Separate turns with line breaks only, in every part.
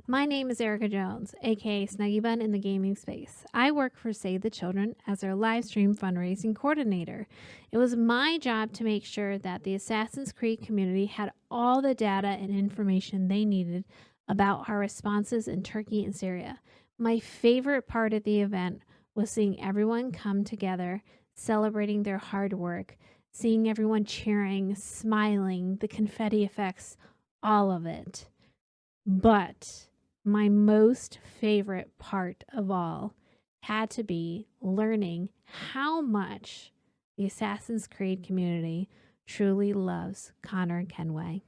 My name is Erica Jones, aka Snuggy Bun in the gaming space. I work for Save the Children as their live stream fundraising coordinator. It was my job to make sure that the Assassin's Creed community had all the data and information they needed about our responses in Turkey and Syria. My favorite part of the event was seeing everyone come together, celebrating their hard work, seeing everyone cheering, smiling, the confetti effects, all of it. But my most favorite part of all had to be learning how much the Assassin's Creed community truly loves Connor and Kenway.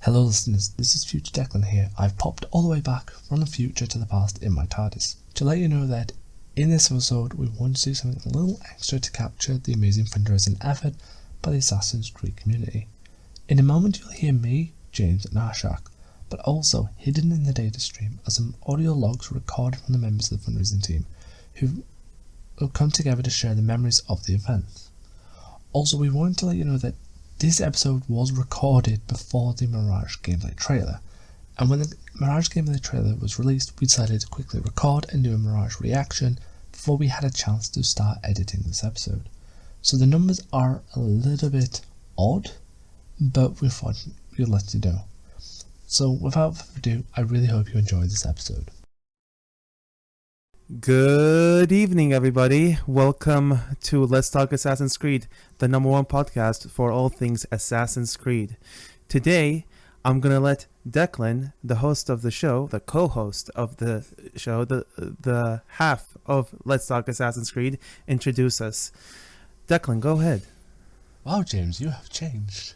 Hello listeners, this is Future Declan here. I've popped all the way back from the future to the past in my TARDIS to let you know that in this episode we want to do something a little extra to capture the amazing fundraising effort by the Assassin's Creed community. In a moment you'll hear me, James and Arshak, but also hidden in the data stream are some audio logs recorded from the members of the fundraising team who will come together to share the memories of the event. Also, we wanted to let you know that this episode was recorded before the Mirage gameplay trailer, and when the Mirage gameplay trailer was released, we decided to quickly record and do a Mirage reaction before we had a chance to start editing this episode. So the numbers are a little bit odd, but we thought we'd let you know. So without further ado, I really hope you enjoy this episode.
Good evening, everybody. Welcome to Let's Talk Assassin's Creed, the #1 podcast for all things Assassin's Creed. Today, I'm going to let Declan, the host of the show, the co-host of the show, the half of Let's Talk Assassin's Creed, introduce us. Declan, go ahead.
Wow, James, you have changed.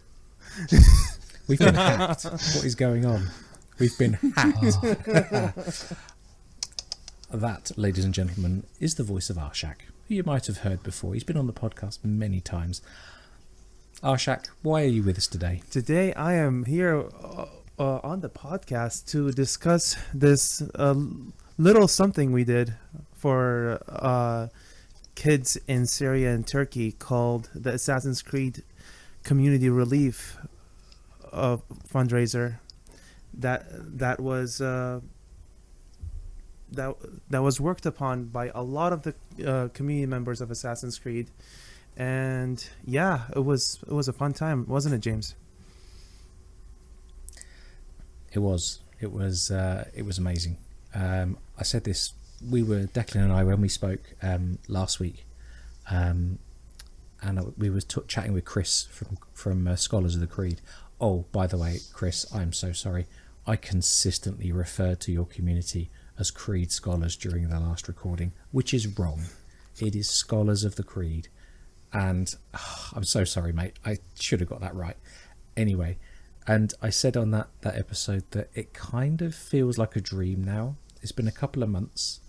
We've been hacked. What is going on? We've been hacked. That, ladies and gentlemen, is the voice of Arshak, who you might have heard before. He's been on the podcast many times. Arshak, why are you with us today?
Today, I am here on the podcast to discuss this little something we did for kids in Syria and Turkey called the Assassin's Creed Community Relief fundraiser. That was worked upon by a lot of the community members of Assassin's Creed, and yeah, it was a fun time, wasn't it, James?
It was amazing. I said this. Declan and I, when we spoke last week, and we were chatting with Chris from Scholars of the Creed. Oh, by the way, Chris, I'm so sorry. I consistently referred to your community as Creed Scholars during the last recording, which is wrong. It is Scholars of the Creed. And I'm so sorry, mate. I should have got that right. Anyway, and I said on that episode that it kind of feels like a dream now. It's been a couple of months.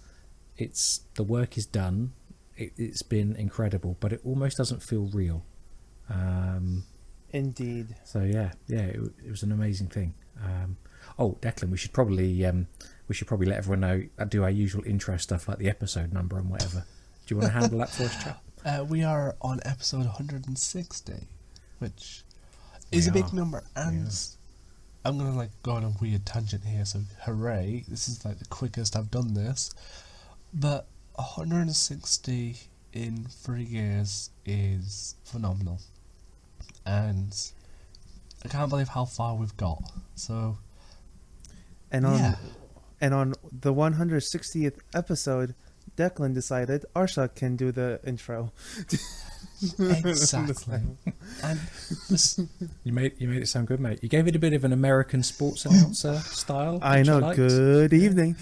The work is done. It's been incredible, but it almost doesn't feel real.
Indeed.
So yeah, it was an amazing thing. Declan, we should probably let everyone know. I do our usual intro stuff like the episode number and whatever. Do you want to handle that for us, chap?
We are on episode 160, which is a big number, and I'm gonna go on a weird tangent here. So hooray! This is the quickest I've done this, but 160 in 3 years is phenomenal. And I can't believe how far we've got. So,
and on the 160th episode, Declan decided Arshak can do the intro.
Exactly. And
you made it sound good, mate. You gave it a bit of an American sports announcer style.
I know. Good evening.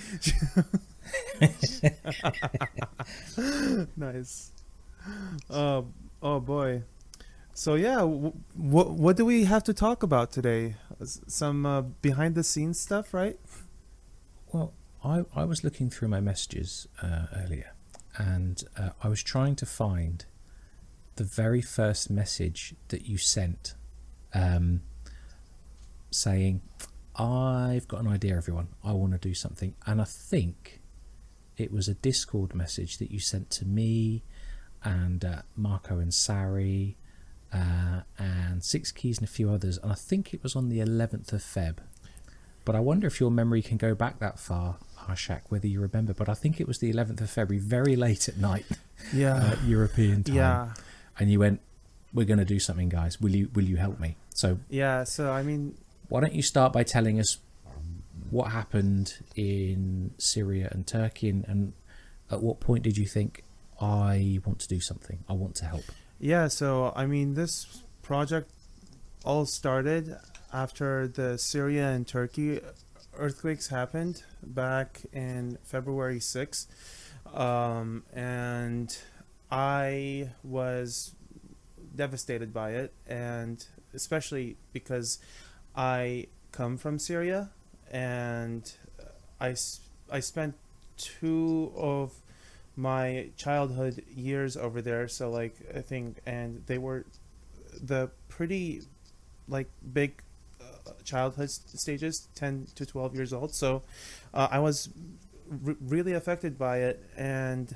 Nice. Oh boy. So yeah, what do we have to talk about today? Some behind the scenes stuff, right?
Well, I was looking through my messages earlier, and I was trying to find the very first message that you sent, saying, "I've got an idea, everyone. I want to do something," and I think it was a Discord message that you sent to me and Marco and Sari. And Six Keys and a few others, and I think it was on the 11th of Feb. But I wonder if your memory can go back that far, Arshak, whether you remember. But I think it was the 11th of February, very late at night, European time.
Yeah.
And you went, we're going to do something, guys. Will you help me? So
Yeah. So, I mean,
why don't you start by telling us what happened in Syria and Turkey, and at what point did you think, I want to do something, I want to help?
yeah. So, I mean, this project all started after the Syria and Turkey earthquakes happened back in February 6th. And I was devastated by it, and especially because I come from Syria, and I spent 2 of my childhood years over there. So like I think, and they were the pretty like big childhood stages, 10 to 12 years old. So I was really affected by it, and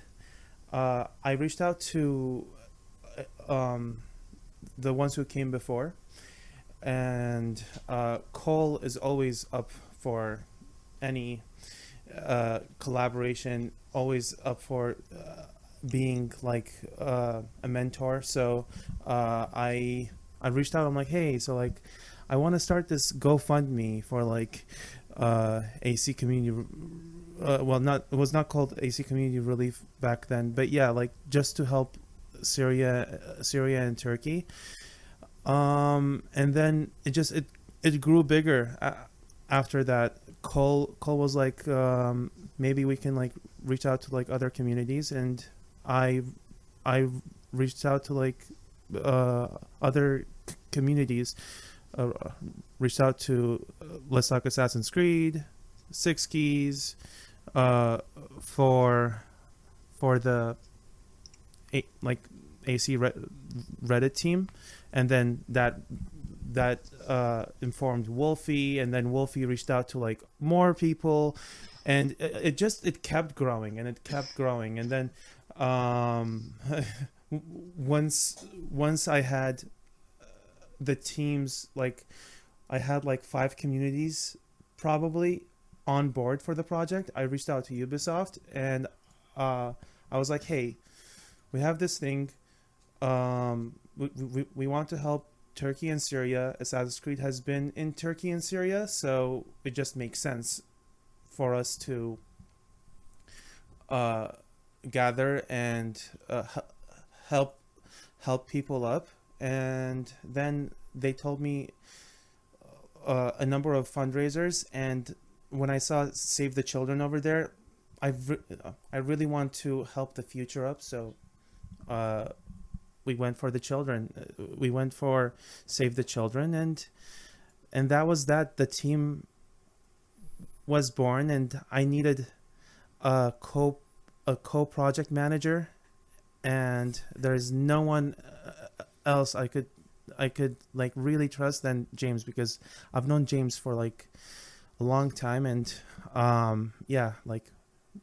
I reached out to the ones who came before, and Cole is always up for any collaboration, always up for being like a mentor. So I reached out. I'm like, hey, so like I want to start this GoFundMe for like AC community. Well, not it was not called AC Community Relief back then, but yeah, like just to help Syria and Turkey. And then it grew bigger after that. Cole was like, maybe we can like reach out to like other communities, and I reached out to like other communities. Reached out to Let's Talk Assassin's Creed, Six Keys, for the like AC Reddit team, and then that informed Wolfie, and then Wolfie reached out to like more people, and it kept growing, and and then once I had the teams, like I had like 5 communities probably on board for the project, I reached out to Ubisoft, and I was like, hey, we have this thing, we want to help Turkey and Syria. Assassin's Creed has been in Turkey and Syria, so it just makes sense for us to gather and help people up. And then they told me a number of fundraisers, and when I saw Save the Children over there, I really want to help the future up. So we went for the children. We went for Save the Children, and that was that. The team was born, and I needed a co-project manager, and there's no one else I could like really trust than James, because I've known James for like a long time, and yeah, like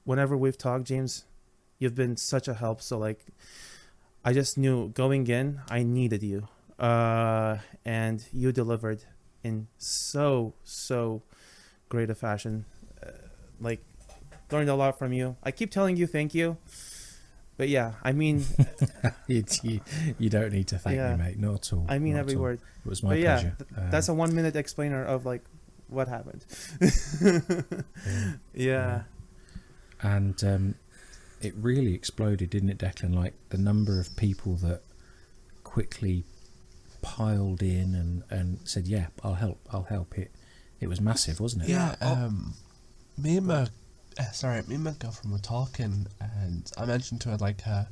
whenever we've talked, James, you've been such a help. So like I just knew going in I needed you, and you delivered in so great a fashion. Like learned a lot from you. I keep telling you thank you. But yeah, I mean,
you don't need to thank me, mate. Not at all.
I mean
Not
every
at all.
word.
It was my pleasure.
That's a 1-minute explainer of like what happened. Yeah.
And it really exploded, didn't it, Declan? Like the number of people that quickly piled in and said, "Yeah, I'll help." It was massive, wasn't it?
Yeah. Me and my girlfriend were talking, and I mentioned to her like, I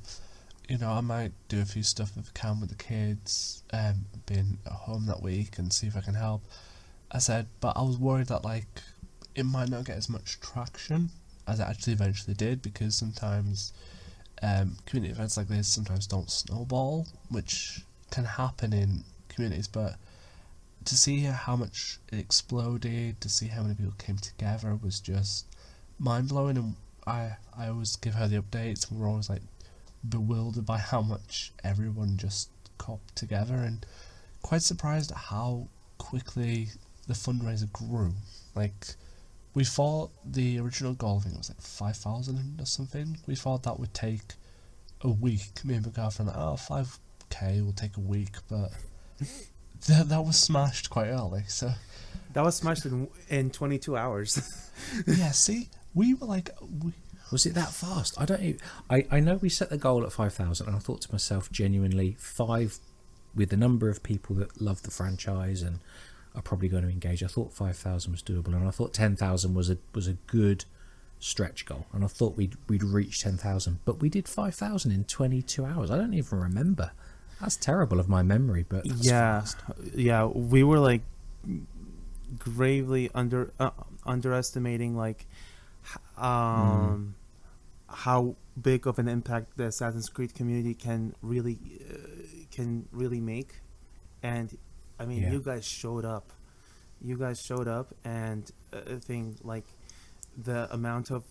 might do a few stuff if I can with the kids, being at home that week, and see if I can help. I said, but I was worried that like it might not get as much traction as it actually eventually did, because sometimes community events like this sometimes don't snowball, which can happen in communities. But to see how much it exploded, to see how many people came together was just mind-blowing. And I always give her the updates, and we're always like bewildered by how much everyone just copped together, and quite surprised at how quickly the fundraiser grew. Like, we thought the original goal, I think it was like 5,000 or something. We thought that would take a week. Me and my girlfriend, 5k will take a week, but that was smashed quite early. So
That was smashed in 22 hours.
yeah, see, we were like,
Was it that fast? I don't even, I know we set the goal at 5,000, and I thought to myself, genuinely, 5, with the number of people that love the franchise and are probably going to engage, I thought 5,000 was doable, and I thought 10,000 was a good stretch goal, and I thought we'd reach 10,000, but we did 5,000 in 22 hours. I don't even remember. That's terrible of my memory, but that's fast.
Yeah, we were like gravely underestimating like how big of an impact the Assassin's Creed community can really make. And I mean,
Yeah.
you guys showed up, and I think like the amount of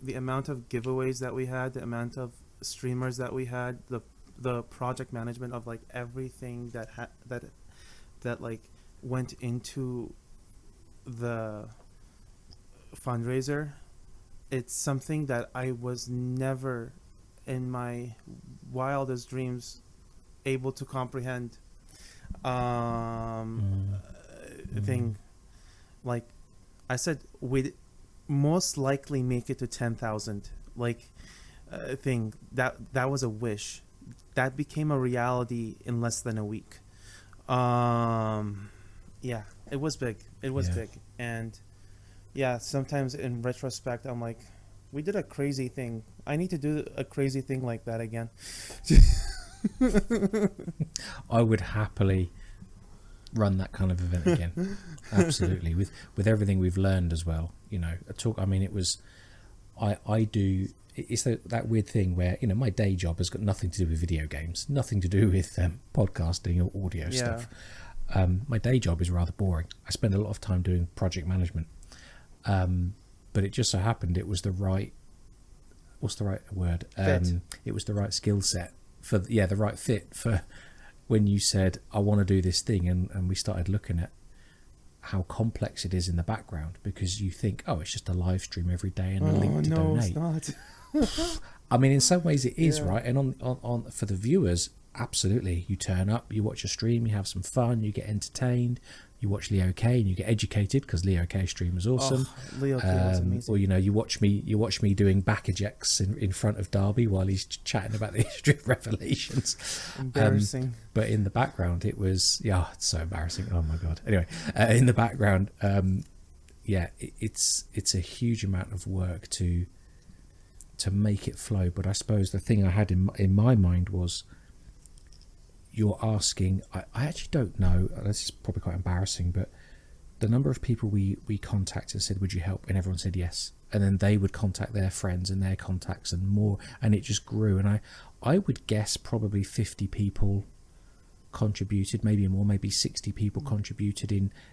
giveaways that we had, the amount of streamers that we had, the project management of like everything that like went into the fundraiser. It's something that I was never in my wildest dreams able to comprehend. Thing, like I said, we'd most likely make it to 10,000. Like thing that was a wish that became a reality in less than a week. Yeah, it was big. Big, and yeah, sometimes in retrospect, I'm like, we did a crazy thing. I need to do a crazy thing like that again.
I would happily run that kind of event again. Absolutely, with everything we've learned as well. You know, I mean, it was, I do. It's that weird thing where, you know, my day job has got nothing to do with video games, nothing to do with podcasting or audio stuff. My day job is rather boring. I spend a lot of time doing project management. But it just so happened it was the right, what's the right word? It was the right skill set for, the right fit for when you said, I want to do this thing. And we started looking at how complex it is in the background, because you think, oh, it's just a live stream every day and a link to donate.
It's not.
I mean, in some ways it is, right? And on for the viewers, absolutely. You turn up, you watch a stream, you have some fun, you get entertained, you watch Leo K and you get educated, because Leo K stream was awesome.
Leo K was amazing.
Or, you know, you watch me doing back ejects in front of Darby while he's chatting about the history of Revelations.
Embarrassing.
But in the background it was, it's so embarrassing. Oh my god. Anyway, in the background, it's a huge amount of work to make it flow. But I suppose the thing I had in my mind was, you're asking, I actually don't know, this is probably quite embarrassing, but the number of people we contacted and said, would you help? And everyone said yes. And then they would contact their friends and their contacts and more, and it just grew. And I would guess probably 50 people contributed, maybe more, maybe 60 people contributed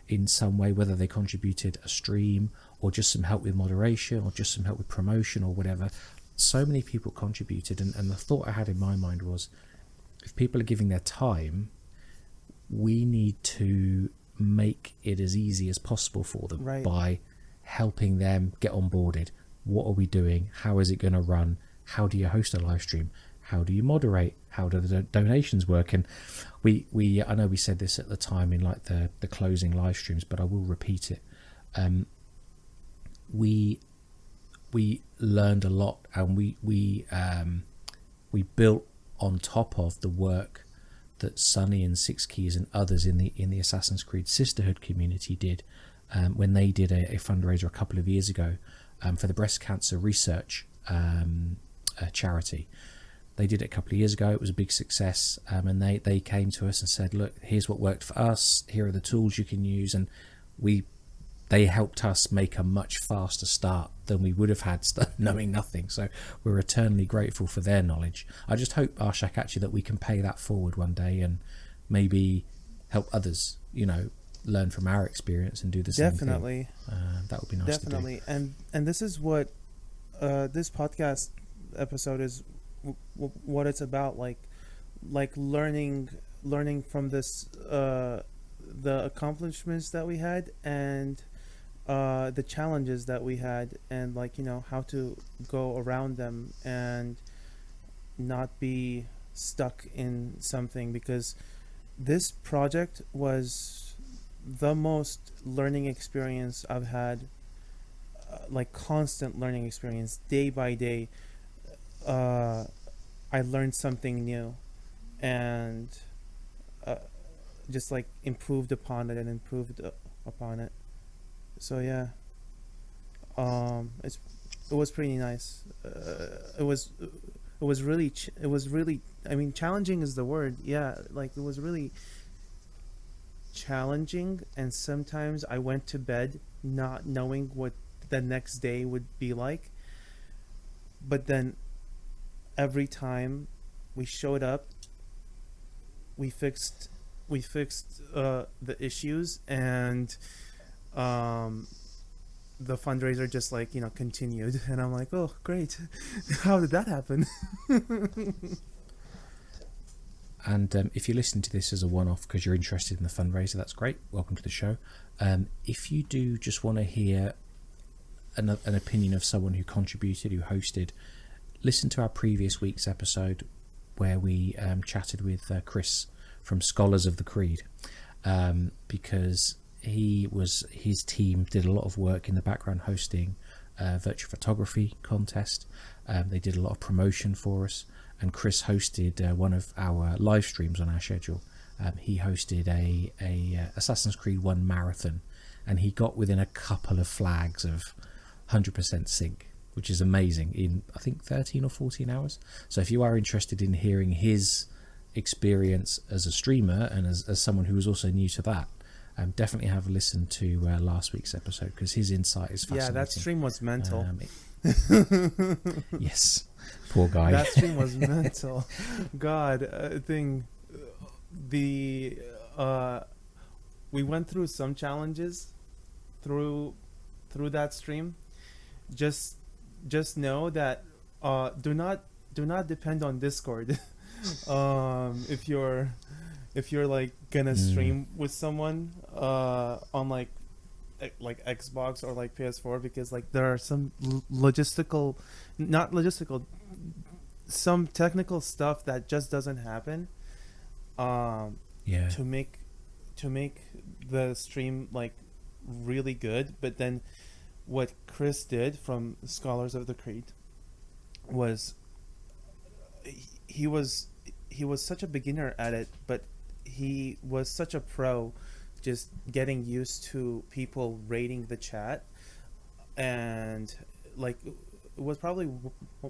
in some way, whether they contributed a stream or just some help with moderation or just some help with promotion or whatever. So many people contributed, and the thought I had in my mind was, if people are giving their time, we need to make it as easy as possible for them,
right,
by helping them get onboarded. What are we doing? How is it going to run? How do you host a live stream? How do you moderate? How do the donations work? And I know we said this at the time in like the closing live streams, but I will repeat it. We learned a lot, and we built on top of the work that Sunny and Six Keys and others in the Assassin's Creed Sisterhood community did when they did a fundraiser a couple of years ago for the breast cancer research charity. They did it a couple of years ago. It was a big success, and they came to us and said, look, here's what worked for us, here are the tools you can use, and they helped us make a much faster start than we would have had knowing nothing. So we're eternally grateful for their knowledge. I just hope, Arshak, actually, that we can pay that forward one day and maybe help others, you know, learn from our experience and do the same thing.
Definitely.
That would be nice to do.
Definitely. And this is what this podcast episode is, what it's about, like learning from this, the accomplishments that we had, and the challenges that we had, and like, how to go around them and not be stuck in something, because this project was the most learning experience I've had, like constant learning experience day by day. I learned something new, and uh, just like improved upon it and improved upon it. So yeah, it was pretty nice. It was really, I mean, challenging is the word. Yeah, like it was really challenging, and sometimes I went to bed not knowing what the next day would be like. But then every time we showed up, we fixed the issues, and um the fundraiser just like, continued, and I'm like, oh great. How did that happen?
And if you're listening to this as a one-off because you're interested in the fundraiser, that's great. Welcome to the show. If you do just want to hear an opinion of someone who contributed, who hosted, listen to our previous week's episode where we chatted with Chris from Scholars of the Creed, because his team did a lot of work in the background hosting virtual photography contest. They did a lot of promotion for us, and Chris hosted one of our live streams on our schedule. He hosted a Assassin's Creed 1 marathon, and he got within a couple of flags of 100% sync, which is amazing, in I think 13 or 14 hours. So if you are interested in hearing his experience as a streamer and as someone who was also new to that, definitely have a listen to last week's episode, because his insight is fascinating.
Yeah, that stream was mental.
Yes, poor guy.
That stream was mental. God, we went through some challenges through that stream. Just know that do not depend on Discord. If you're like gonna stream with someone on like Xbox or like PS4, because like there are some some technical stuff that just doesn't happen to make the stream like really good. But then what Chris did from Scholars of the Creed was he was such a beginner at it, but he was such a pro, just getting used to people rating the chat. And like it was probably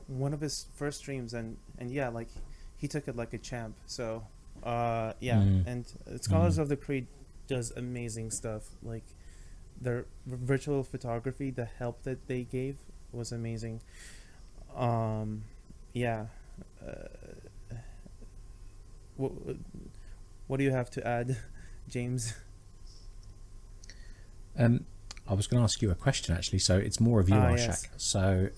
one of his first streams, and yeah, like he took it like a champ. So and Scholars of the Creed does amazing stuff. Like their virtual photography, the help that they gave was amazing. What do you have to add, James?
I was going to ask you a question, actually, so it's more of you, Arshak.
Yes.
So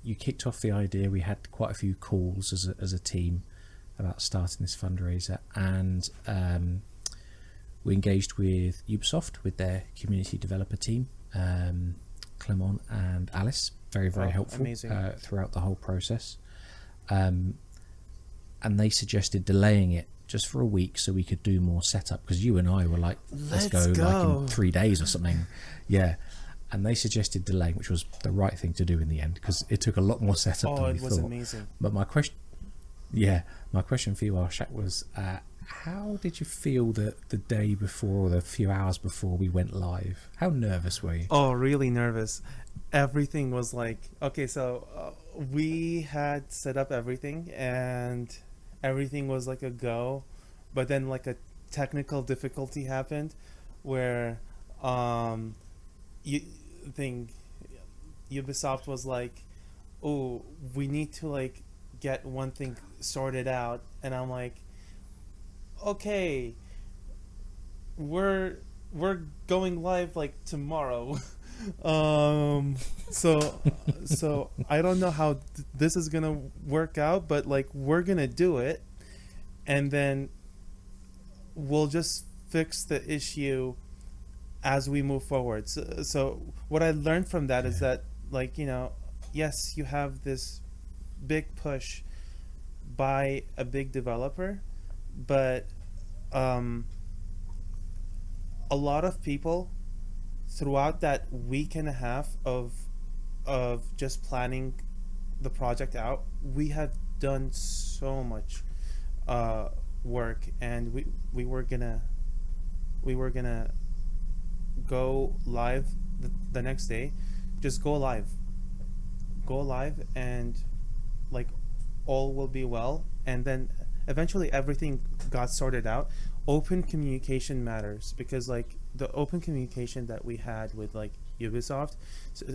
you kicked off the idea. We had quite a few calls as a team about starting this fundraiser, and we engaged with Ubisoft, with their community developer team, Clement and Alice. Very, very helpful throughout the whole process. And they suggested delaying it just for a week so we could do more setup, because you and I were like, let's go like in 3 days or something. Yeah. And they suggested delaying, which was the right thing to do in the end, because it took a lot more setup than we thought. Oh, it was
amazing.
But my question for you, Arshak, was how did you feel the day before, or the few hours before we went live? How nervous were you?
Oh, really nervous. Everything was like, okay, so we had set up everything, and everything was like a go, but then like a technical difficulty happened where Ubisoft was like, oh, we need to like get one thing sorted out, and I'm like, okay, we're going live like tomorrow. So I don't know how this is gonna work out, but like we're gonna do it, and then we'll just fix the issue as we move forward. So what I learned from that is that, like, yes, you have this big push by a big developer, but um, a lot of people throughout that week and a half of just planning the project out, we had done so much work, and we were gonna go live the next day. Just go live, and like all will be well. And then eventually everything got sorted out. Open communication matters, because like the open communication that we had with like Ubisoft,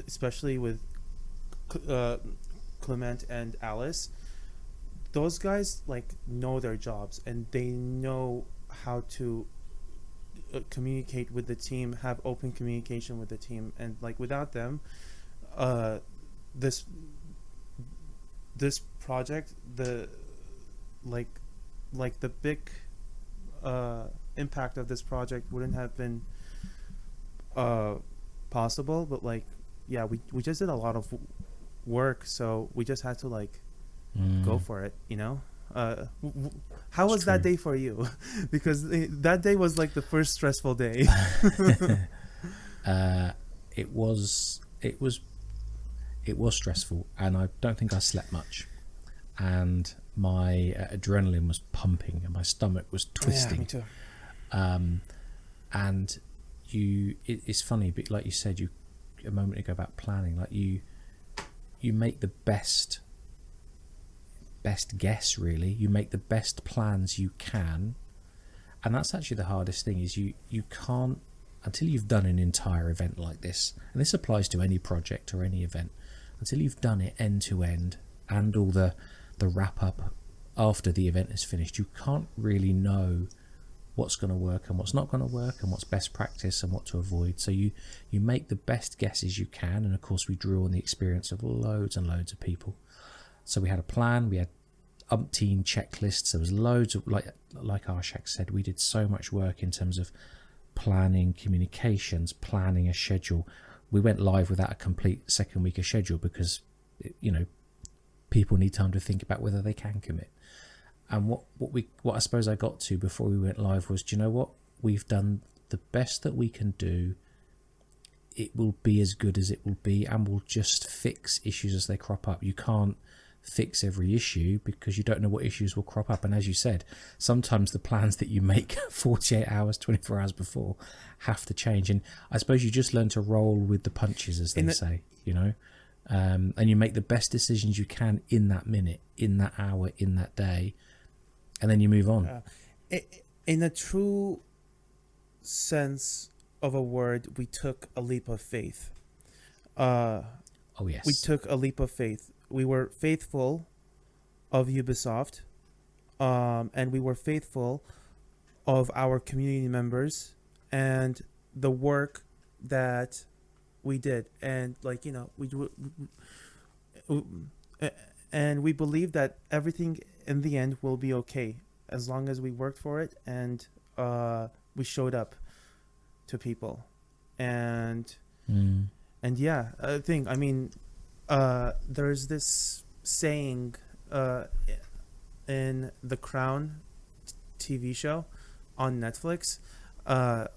especially with uh, Clement and Alice, those guys like know their jobs, and they know how to communicate with the team, have open communication with the team. And like without them, uh this this project, the like the big impact of this project wouldn't have been possible. But like, yeah, we just did a lot of work, so we just had to like go for it, how was that day for you? Because that day was like the first stressful day.
It was stressful, and I don't think I slept much, and my adrenaline was pumping and my stomach was twisting.
Yeah, me too.
And it's funny, but like you said, a moment ago about planning, like you make the best guess, really. You make the best plans you can, and that's actually the hardest thing. Is you can't, until you've done an entire event like this, and this applies to any project or any event, until you've done it end to end and all the wrap up after the event is finished, you can't really know what's going to work and what's not going to work, and what's best practice and what to avoid. So you make the best guesses you can, and of course we drew on the experience of loads and loads of people. So we had a plan, we had umpteen checklists, there was loads of, like Arshak said, we did so much work in terms of planning communications, planning a schedule. We went live without a complete second week of schedule because people need time to think about whether they can commit. And what I suppose I got to before we went live was, do you know what, we've done the best that we can do. It will be as good as it will be, and we'll just fix issues as they crop up. You can't fix every issue because you don't know what issues will crop up. And as you said, sometimes the plans that you make 48 hours, 24 hours before have to change. And I suppose you just learn to roll with the punches, as they say, and you make the best decisions you can in that minute, in that hour, in that day, and then you move on.
In a true sense of a word, we took a leap of faith.
Oh yes,
we took a leap of faith. We were faithful of Ubisoft, and we were faithful of our community members and the work that we did. And like, and we believe that everything in the end will be okay as long as we worked for it, and we showed up to people. And yeah, there's this saying in The Crown TV show on Netflix,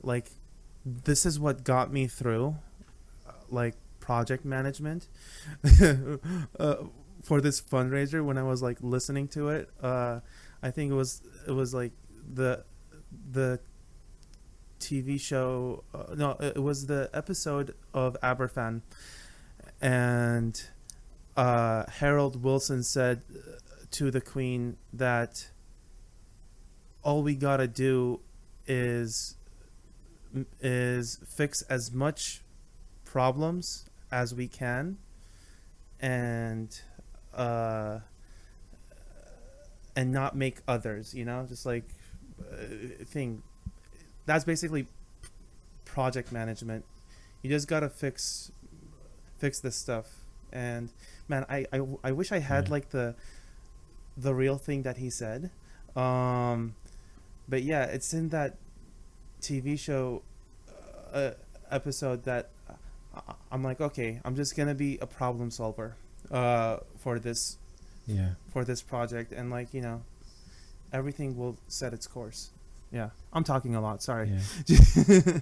like, this is what got me through like project management for this fundraiser. When I was like listening to it, I think it was like the TV show, it was the episode of Aberfan, and Harold Wilson said to the Queen that all we gotta do is fix as much problems as we can, and not make others, just like thing. That's basically project management. You just gotta fix this stuff. And man, I wish I had like the real thing that he said. But yeah, it's in that TV show episode that I'm like, okay, I'm just gonna be a problem solver for this
Yeah.
project, and like, everything will set its course. Yeah, I'm talking a lot. Sorry.
Yeah.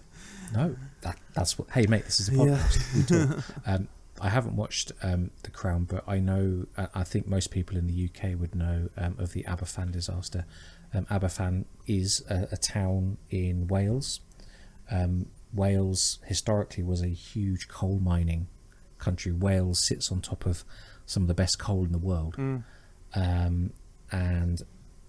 No, that's what. Hey, mate, this is a podcast. We talk. I haven't watched The Crown, but I know. I think most people in the UK would know of the Aberfan disaster. Aberfan is a town in Wales. Wales historically was a huge coal mining country. Wales sits on top of some of the best coal in the world, and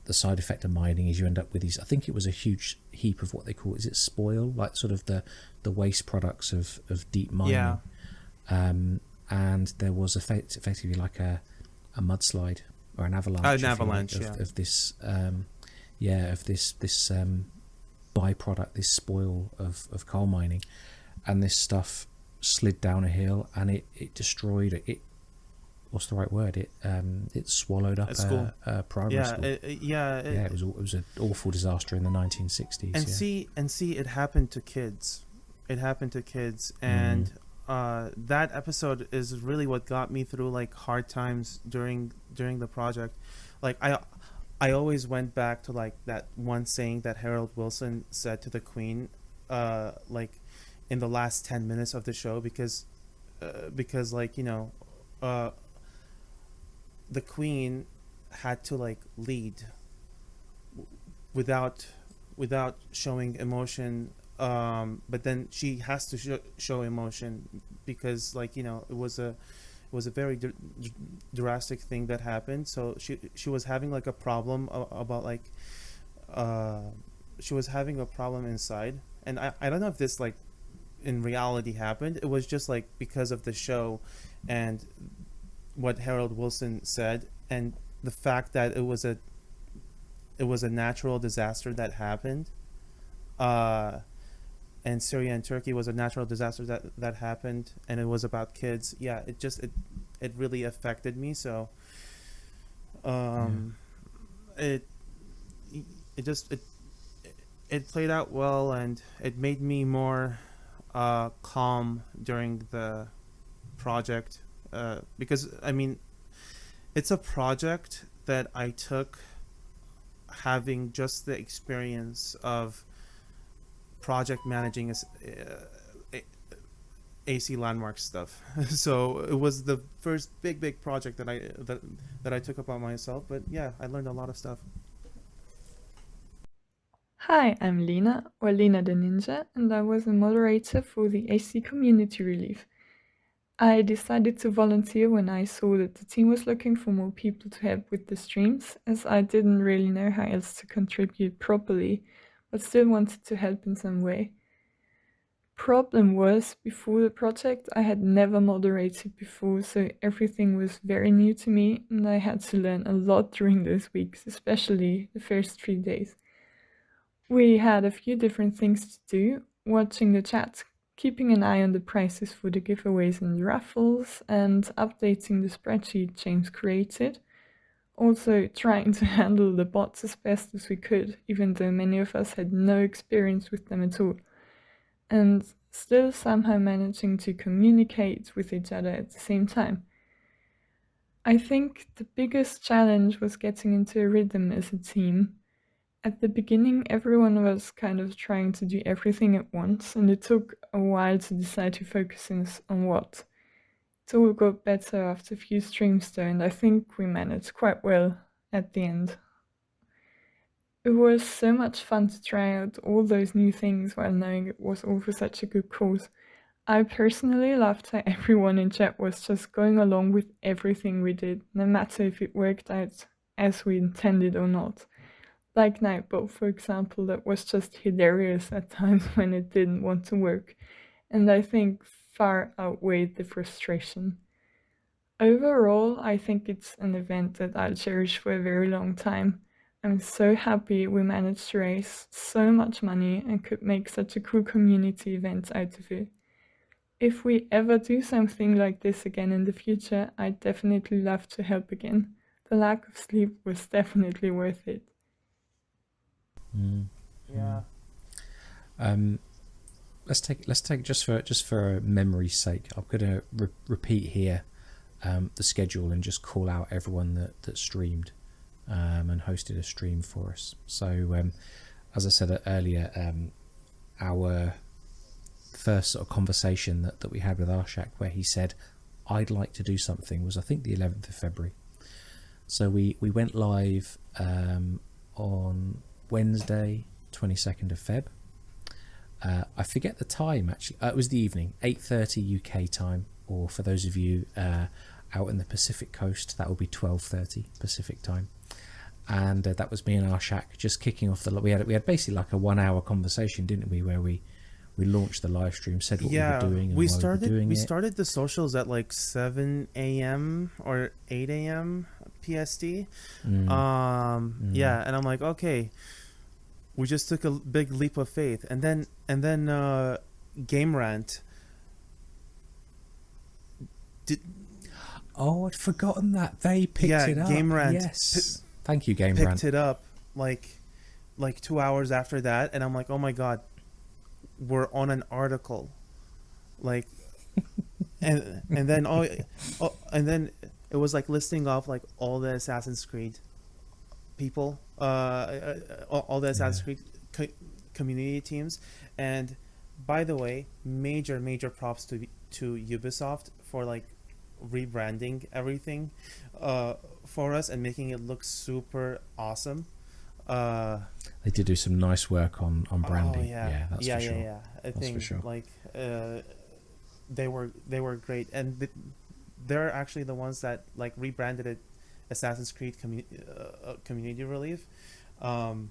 the side effect of mining is you end up with these. I think it was a huge heap of what they call, is it spoil, like sort of the waste products of deep mining. And there was effectively like a mudslide or an avalanche. Of this byproduct, this spoil of coal mining, and this stuff slid down a hill, and it destroyed it. What's the right word? It swallowed up a primary school. It was an awful disaster in the 1960s.
And see, it happened to kids. And that episode is really what got me through like hard times during the project. Like I always went back to like that one saying that Harold Wilson said to the Queen, like in the last 10 minutes of the show, because like, the Queen had to like lead without showing emotion, but then she has to show emotion because, like, it was a very drastic thing that happened. So she was having like a problem about like she was having a problem inside, and I don't know if this like in reality happened. It was just like because of the show and what Harold Wilson said, and the fact that it was a natural disaster that happened, and Syria and Turkey was a natural disaster that happened, and it was about kids. Yeah, it really affected me. So it played out well, and it made me more calm during the project. Because I mean, it's a project that I took having just the experience of project managing AC landmark stuff. So it was the first big project that I took upon myself. But yeah, I learned a lot of stuff.
Hi, I'm Lena, or Lena the Ninja, and I was a moderator for the AC Community Relief. I decided to volunteer when I saw that the team was looking for more people to help with the streams, as I didn't really know how else to contribute properly, but still wanted to help in some way. Problem was, before the project, I had never moderated before, so everything was very new to me, and I had to learn a lot during those weeks, especially the first 3 days. We had a few different things to do: watching the chat, keeping an eye on the prices for the giveaways and the raffles, and updating the spreadsheet James created. Also trying to handle the bots as best as we could, even though many of us had no experience with them at all. And still somehow managing to communicate with each other at the same time. I think the biggest challenge was getting into a rhythm as a team. At the beginning, everyone was kind of trying to do everything at once, and it took a while to decide who focuses on what. It all got better after a few streams though, and I think we managed quite well at the end. It was so much fun to try out all those new things while knowing it was all for such a good cause. I personally loved how everyone in chat was just going along with everything we did, no matter if it worked out as we intended or not. Like Nightbot, for example, that was just hilarious at times when it didn't want to work, and I think far outweighed the frustration. Overall, I think it's an event that I'll cherish for a very long time. I'm so happy we managed to raise so much money and could make such a cool community event out of it. If we ever do something like this again in the future, I'd definitely love to help again. The lack of sleep was definitely worth it.
Yeah.
let's take just for memory's sake. I'm going to repeat here the schedule and just call out everyone that streamed and hosted a stream for us. So as I said earlier, our first sort of conversation that we had with Arshak, where he said I'd like to do something, was I think the 11th of February. So we went live on Wednesday 22nd of Feb. I forget the time actually. It was the evening, 8:30 UK time, or for those of you out in the Pacific coast, that will be 12:30 Pacific time. And that was me and Arshak just kicking off we had basically like a 1 hour conversation, didn't we, where we launched the live stream, said what we were doing, and
we
why
started
we were doing
we
it.
started the socials at like 7 a.m. or 8 a.m. PST. Yeah, and I'm like, okay, we just took a big leap of faith, and then Game Rant did.
Oh, I'd forgotten that they picked it up.
Game Rant.
Yes, thank you, Game
picked
Rant.
it up like 2 hours after that, and I'm like, oh my god, we're on an article, like, and then and then it was like listing off like all the Assassin's Creed people, all the Assassin's Creed community teams. And by the way, major props to Ubisoft for like rebranding everything for us and making it look super awesome.
They did do some nice work on branding. That's for sure.
I think
for sure.
Like they were great, and they're actually the ones that like rebranded it Assassin's Creed Community Relief. And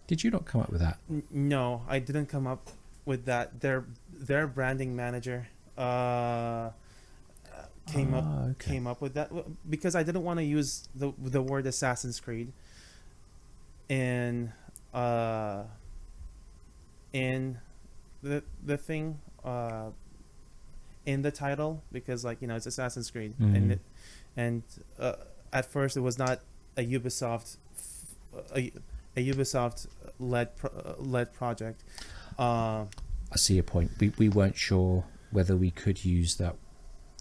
did you not come up with that?
No, I didn't come up with that. Their branding manager came up with that, because I didn't want to use the word Assassin's Creed in the thing in the title, because like, you know, it's Assassin's Creed. And at first it was not a Ubisoft led project.
I see your point. We weren't sure whether we could use the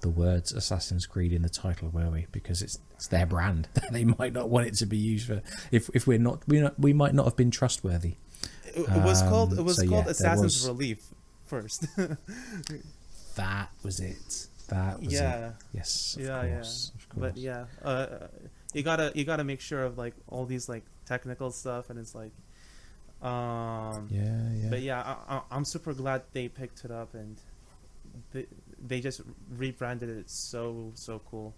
words Assassin's Creed in the title, were we? Because it's their brand. They might not want it to be used for. If we're not, we might not have been trustworthy.
It was called Assassin's
was,
Relief first.
That was it. That was it. Yes. Of course.
But yeah, you gotta make sure of like all these like technical stuff, and it's like, But yeah, I'm super glad they picked it up, and they just rebranded it. It's so cool.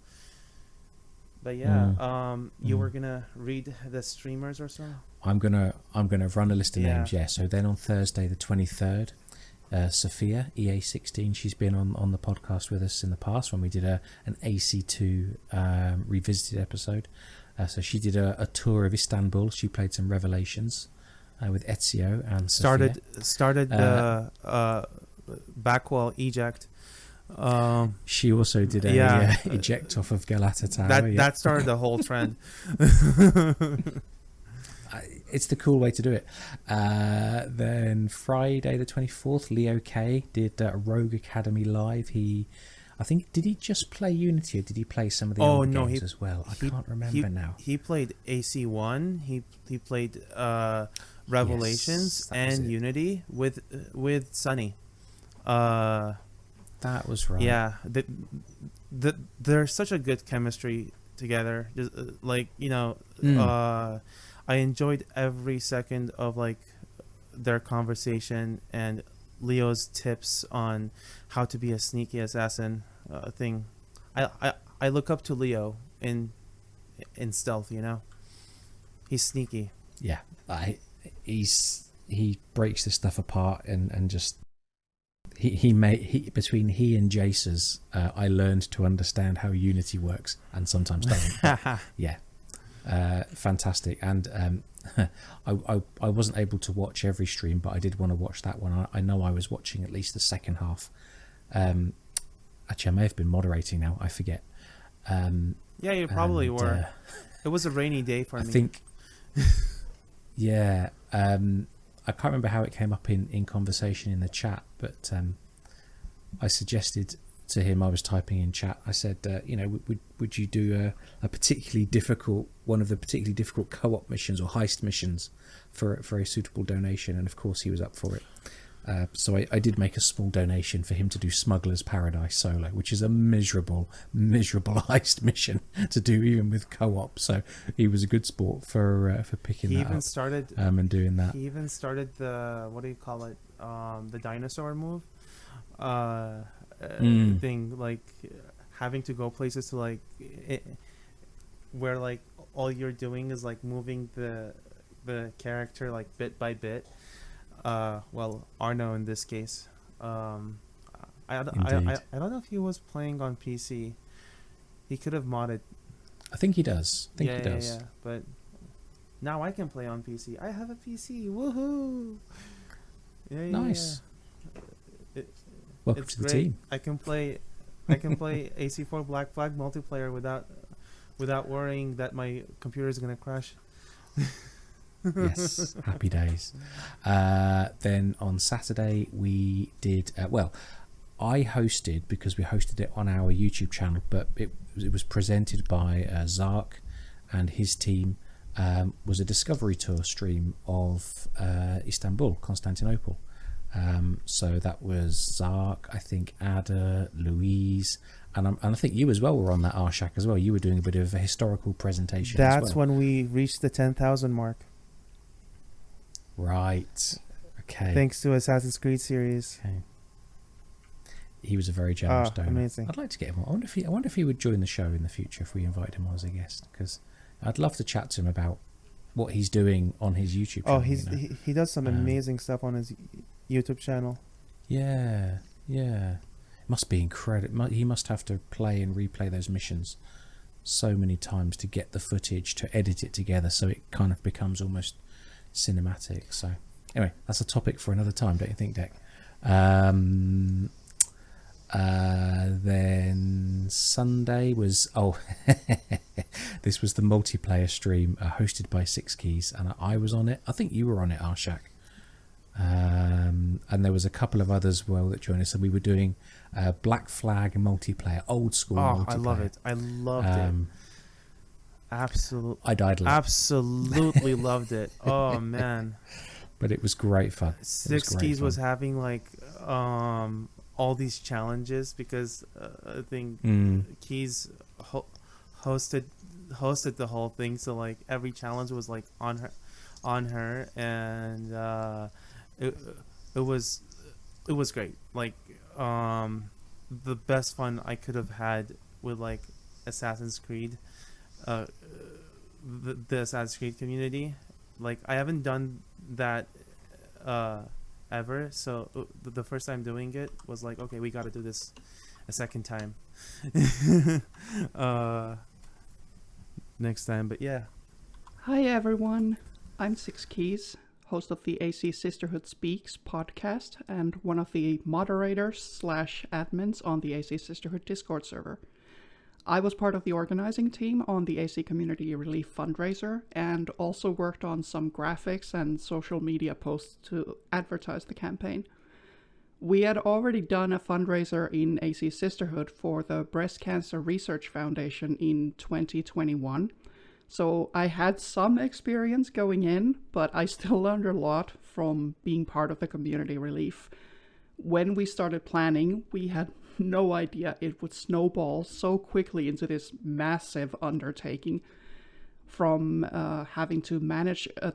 But yeah, you were gonna read the streamers or so?
I'm gonna run a list of names. Yeah. So then on Thursday the 23rd, Sophia EA16. She's been on the podcast with us in the past when we did an AC2 revisited episode. So she did a tour of Istanbul. She played some Revelations with Ezio and
started
Sophia.
the backwall eject.
She also did a eject off of Galata Tower.
That started the whole trend.
It's the cool way to do it. Then Friday the 24th, Leo K did Rogue Academy live. Did he just play Unity, or did he play some of the other games as well? I can't remember now.
He played AC1. He played Revelations and Unity with Sunny.
That was right.
Yeah, they're such a good chemistry together. Just I enjoyed every second of like their conversation and Leo's tips on how to be a sneaky assassin thing. I look up to Leo in stealth. You know, he's sneaky.
Yeah, he breaks this stuff apart and just. Between he and Jace's, I learned to understand how Unity works, and sometimes doesn't. Yeah, fantastic. And I wasn't able to watch every stream, but I did want to watch that one. I know I was watching at least the second half. Actually, I may have been moderating now. I forget.
Yeah, you probably were. It was a rainy day for me.
I think. Yeah. I can't remember how it came up in conversation in the chat, but I suggested to him, I was typing in chat, I said, would you do a particularly difficult, one of the particularly difficult co-op missions or heist missions for a suitable donation? And of course he was up for it. So I did make a small donation for him to do Smuggler's Paradise solo, which is a miserable heist mission to do even with co-op. So he was a good sport for picking that up and doing that.
He even started the, what do you call it, the dinosaur move thing, like having to go places to like where like all you're doing is like moving the character like bit by bit. Well, Arno in this case. I don't know if he was playing on PC. He could have modded.
I think he does. He does.
Yeah. But now I can play on PC. I have a PC. Woohoo!
Nice.
Yeah.
Welcome
It's
to the
great.
team.
I can play AC4 Black Flag multiplayer without worrying that my computer is gonna crash.
Yes, happy days. Then on Saturday we did I hosted, because we hosted it on our YouTube channel, but it was presented by Zark and his team. Was a discovery tour stream of Istanbul, Constantinople. So that was Zark, I think Ada, Louise, and I think you as well were on that, Arshak, as well. You were doing a bit of a historical presentation.
That's
as well.
when we reached the 10,000 mark.
Right. Okay.
Thanks to Assassin's Creed series.
Okay. He was a very generous donor.
Amazing.
I'd like to get him on. I wonder if he would join the show in the future if we invite him on as a guest, because I'd love to chat to him about what he's doing on his YouTube channel.
He does some amazing stuff on his YouTube channel.
Yeah. It must be incredible. He must have to play and replay those missions so many times to get the footage, to edit it together so it kind of becomes almost cinematic. So anyway, that's a topic for another time, don't you think, Dec? Then Sunday was this was the multiplayer stream hosted by Six Keys, and I was on it. I think you were on it, Arshak. And there was a couple of others well that joined us, and we were doing Black Flag multiplayer, old school multiplayer.
I love it. I loved it. Absolutely.
I died laughing.
Absolutely loved it. Oh man.
But it was great fun.
Six Keys was having like all these challenges because I think Keys hosted the whole thing, so like every challenge was like on her, and it was great. Like the best fun I could have had with like Assassin's Creed, the Assassin's Creed community. Like I haven't done that ever, so the first time doing it was like, okay, we got to do this a second time next time. But yeah.
Hi everyone, I'm Six Keys, host of the AC Sisterhood Speaks podcast and one of the moderators / admins on the AC Sisterhood Discord server. I was part of the organizing team on the AC Community Relief fundraiser and also worked on some graphics and social media posts to advertise the campaign. We had already done a fundraiser in AC Sisterhood for the Breast Cancer Research Foundation in 2021, so I had some experience going in, but I still learned a lot from being part of the community relief. When we started planning, we had no idea it would snowball so quickly into this massive undertaking, from having to manage a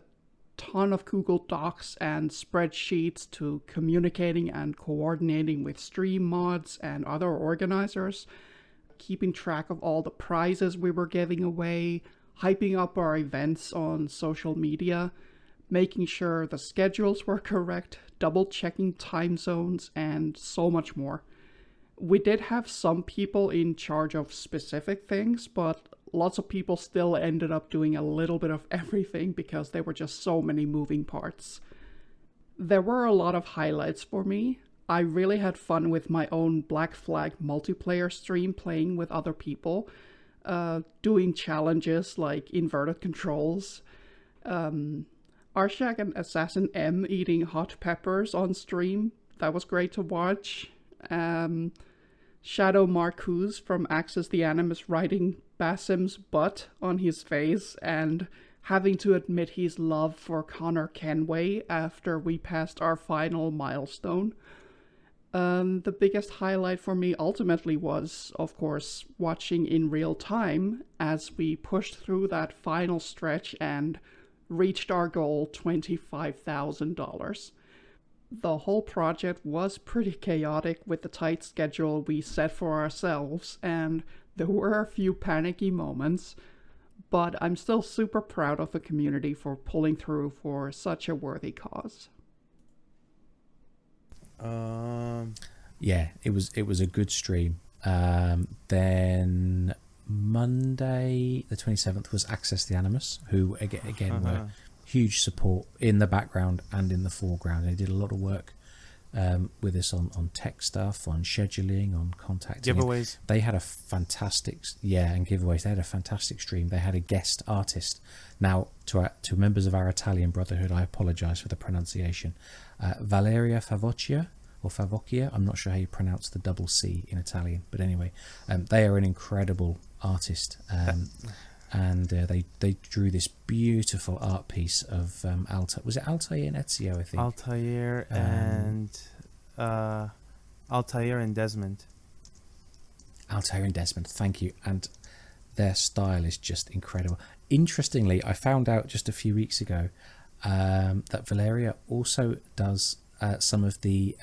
ton of Google Docs and spreadsheets to communicating and coordinating with stream mods and other organizers, keeping track of all the prizes we were giving away, hyping up our events on social media, making sure the schedules were correct, double-checking time zones, and so much more. We did have some people in charge of specific things, but lots of people still ended up doing a little bit of everything because there were just so many moving parts. There were a lot of highlights for me. I really had fun with my own Black Flag multiplayer stream playing with other people, doing challenges like inverted controls. Arshak and Assassin M eating hot peppers on stream. That was great to watch. Shadow Marcuse from Axis the Animus writing Basim's butt on his face and having to admit his love for Connor Kenway after we passed our final milestone. The biggest highlight for me ultimately was, of course, watching in real time as we pushed through that final stretch and reached our goal, $25,000. The whole project was pretty chaotic with the tight schedule we set for ourselves, and there were a few panicky moments, but I'm still super proud of the community for pulling through for such a worthy cause.
Yeah, it was a good stream. Then Monday the 27th was Access the Animus, who again were huge support in the background and in the foreground. They did a lot of work with us on tech stuff, on scheduling, on contacting.
Giveaways.
They had a fantastic, and giveaways. They had a fantastic stream. They had a guest artist. Now, to members of our Italian brotherhood, I apologise for the pronunciation. Valeria Favocchia, or Favocchia, I'm not sure how you pronounce the double C in Italian, but anyway, they are an incredible artist. And they drew this beautiful art piece of Altair. Was it Altair and Ezio, I think?
Altair and Desmond.
Altair and Desmond, thank you. And their style is just incredible. Interestingly, I found out just a few weeks ago that Valeria also does some of the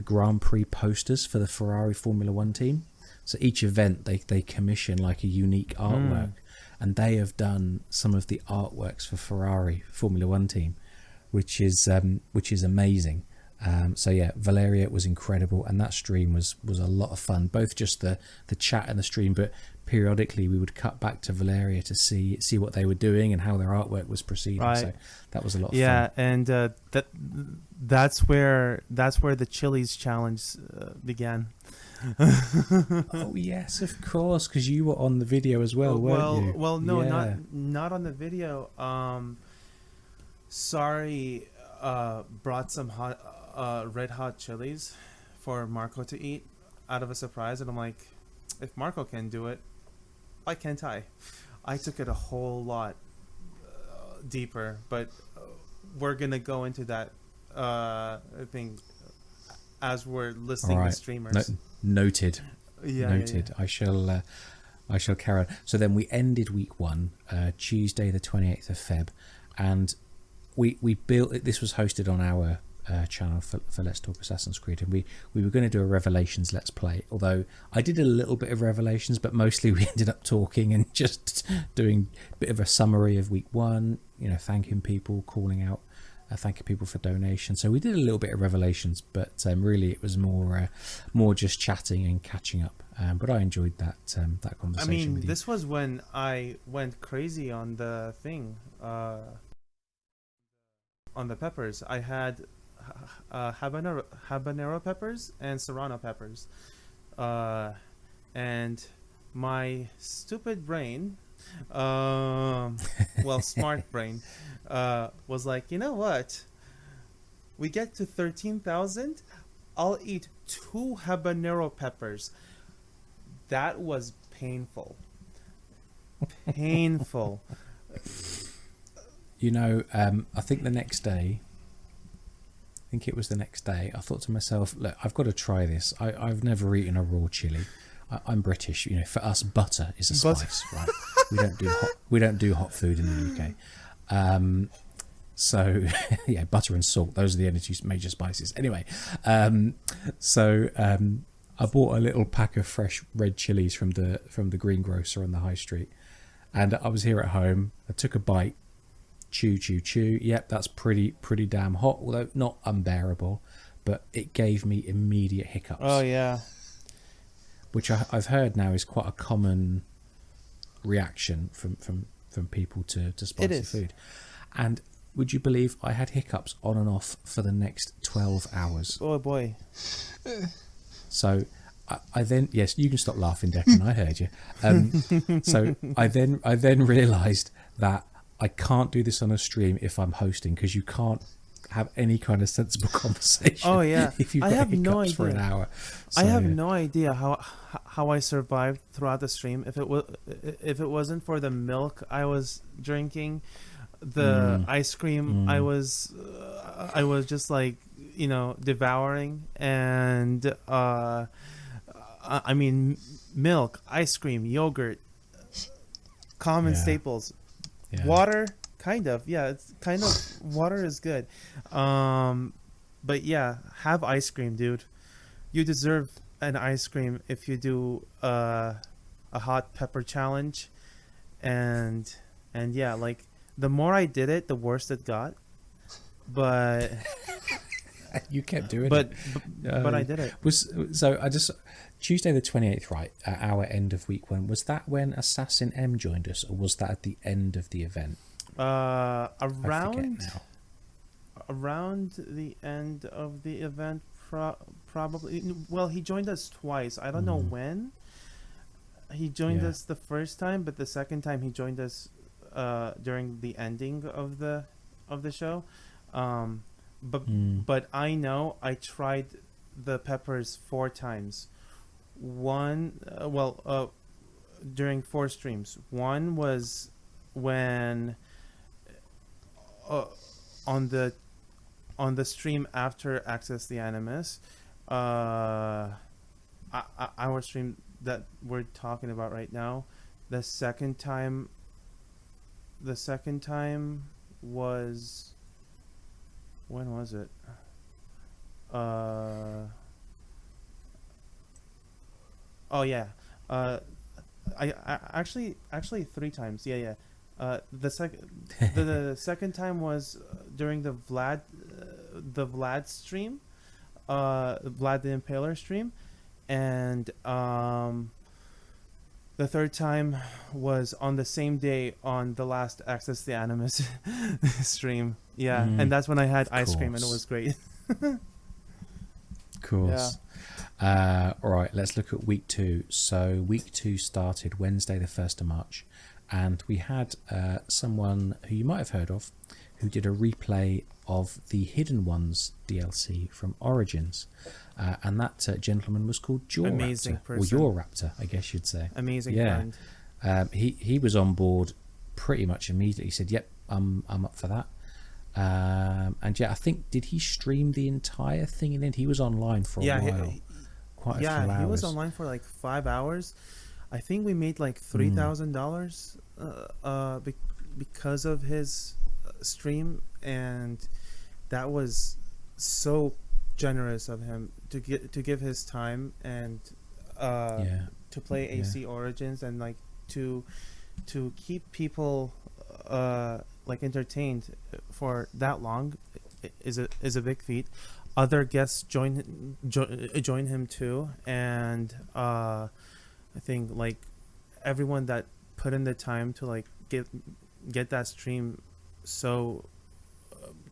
Grand Prix posters for the Ferrari Formula One team. So each event they commission like a unique artwork. And they have done some of the artworks for Ferrari Formula One team, which is amazing. So yeah, Valeria was incredible, and that stream was a lot of fun. Both just the chat and the stream, but periodically we would cut back to Valeria to see what they were doing and how their artwork was proceeding. Right. So that was a lot of fun.
Yeah, and that's where the Chili's challenge began.
Oh yes, of course, because you were on the video as well, weren't you?
Well, no, not on the video. Sorry, brought some red hot chilies for Marco to eat out of a surprise, and I'm like, if Marco can do it, why can't I? I took it a whole lot deeper, but we're gonna go into that thing as we're listing the streamers.
Noted.
Noted.
Yeah. I shall carry on. So then we ended week 1, Tuesday the 28th of Feb, and we built it. This was hosted on our channel for Let's Talk Assassin's Creed, and we were going to do a Revelations Let's Play, although I did a little bit of Revelations, but mostly we ended up talking and just doing a bit of a summary of week 1, thanking people, calling out, thanking people for donations. So we did a little bit of Revelations, but really it was more just chatting and catching up. But I enjoyed that conversation with you.
This was when I went crazy on the thing, on the peppers. I had habanero peppers and serrano peppers, and my stupid brain, smart brain, was like, you know what? We get to 13,000. I'll eat 2 habanero peppers. That was painful. Painful.
I think the next day, I thought to myself, look, I've got to try this. I've never eaten a raw chili. I'm British, for us butter is a spice, right? We don't do hot food in the UK. So yeah, butter and salt, those are the only 2 major spices. Anyway, I bought a little pack of fresh red chilies from the greengrocer on the high street, and I was here at home. I took a bite, chew. Yep, that's pretty damn hot, although not unbearable, but it gave me immediate hiccups.
Oh yeah.
Which I've heard now is quite a common reaction from people to spicy food. And would you believe I had hiccups on and off for the next 12 hours?
Oh boy.
So I then, yes, you can stop laughing, Declan, I heard you. So I then realised that I can't do this on a stream if I'm hosting, because you can't have any kind of sensible conversation.
Oh yeah,
if you've
I
got
have no
hiccups for an
idea.
hour.
I have
So,
no idea how I survived throughout the stream. If it wasn't for the milk I was drinking, the ice cream I was just like, devouring, and I mean, milk, ice cream, yogurt, common
Yeah.
staples.
yeah.
Water, kind of. Yeah, it's kind of, water is good. But yeah, have ice cream, dude. You deserve an ice cream if you do a hot pepper challenge. And yeah, like, the more I did it, the worse it got. But
You kept doing
but
it.
but I did it.
Tuesday the 28th, right, at our end of week 1, was that when Assassin M joined us, or was that at the end of the event? I forget
Around
now.
around the end of the event, probably. Well, he joined us twice. I don't know when. He joined
Yeah.
us the first time, but the second time he joined us during the ending of the show. But I know I tried the peppers 4 times. One, during 4 streams. One was when on the stream after Access the Animus, our stream that we're talking about right now. The second time was, when was it? Oh yeah. I actually 3 times. Yeah. The second time was during the Vlad stream, Vlad the Impaler stream, and the third time was on the same day on the last Access the Animus stream. Yeah, and that's when I had ice cream, and it was great.
Of course. All right, let's look at week 2. So week 2 started Wednesday the 1st of March, and we had someone who you might have heard of who did a replay of the Hidden Ones DLC from Origins, and that gentleman was called Jaw
Amazing
Raptor, or
person.
Yaw Raptor, I guess you'd say.
Amazing
Yeah.
friend.
He was on board pretty much immediately. He said, "Yep, I'm up for that." And yeah, I think, did he stream the entire thing? And then he was online for a while, quite a few hours.
He was online for like 5 hours. I think we made like $3,000 because of his stream, and that was so generous of him to give his time and to play AC Origins, and like to keep people like entertained for that long is a big feat. Other guests join him too, and I think like everyone that put in the time to like get that stream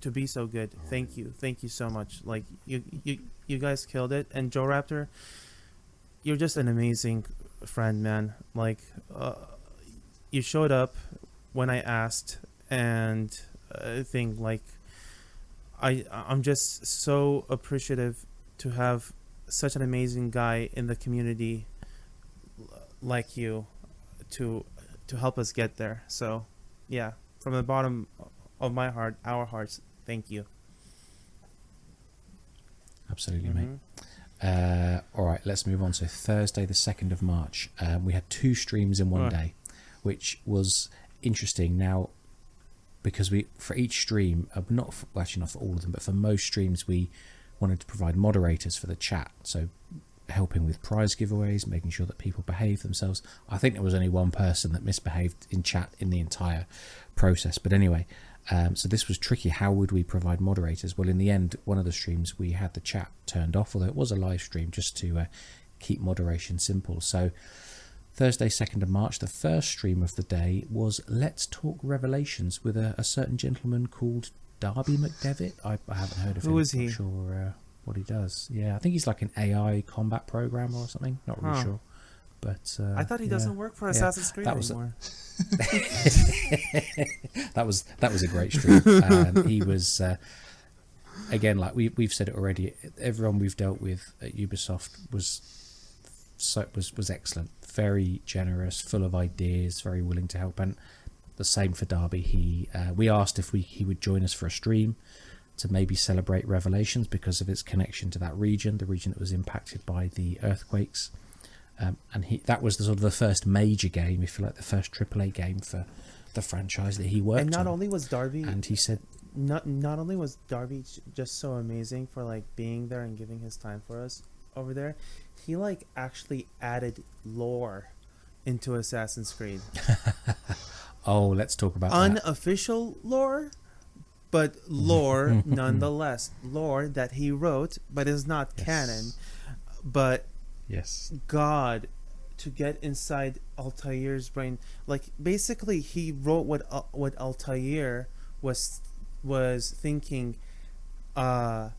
to be so good. Thank you so much. Like you guys killed it. And Joe Raptor, you're just an amazing friend, man. Like you showed up when I asked, and I think like I'm just so appreciative to have such an amazing guy in the community like you to help us get there. So yeah, from the bottom of my heart, our hearts, thank you.
Absolutely, mate. All right, let's move on. So Thursday the 2nd of March, we had 2 streams in one day, which was interesting. Now, because for each stream, not for all of them, but for most streams, we wanted to provide moderators for the chat, so helping with prize giveaways, making sure that people behave themselves. I think there was only one person that misbehaved in chat in the entire process, but anyway, so this was tricky. How would we provide moderators? Well, in the end, one of the streams we had the chat turned off, although it was a live stream, just to keep moderation simple. So Thursday 2nd of March, the first stream of the day was Let's Talk Revelations with a certain gentleman called Darby McDevitt. I haven't heard of him.
Who is he?
Not sure what he does. Yeah, I think he's like an AI combat programmer or something. Not really sure. But
I thought he doesn't work for Assassin's Creed anymore.
That was a great stream. He was again, like we've said it already. Everyone we've dealt with at Ubisoft was excellent, very generous, full of ideas, very willing to help. And the same for Darby. We asked if he would join us for a stream to maybe celebrate Revelations because of its connection to that region, the region that was impacted by the earthquakes. And that was the first major game, if you like, the first AAA game for the franchise that he worked on.
And not only was Darby,
and he said,
not only was Darby just so amazing for like being there and giving his time for us over there, he like actually added lore into Assassin's Creed.
Oh, let's talk about
unofficial lore, but lore nonetheless. Lore that he wrote, but is not canon. But
yes,
God, to get inside Altair's brain, like basically he wrote what Altair was thinking, when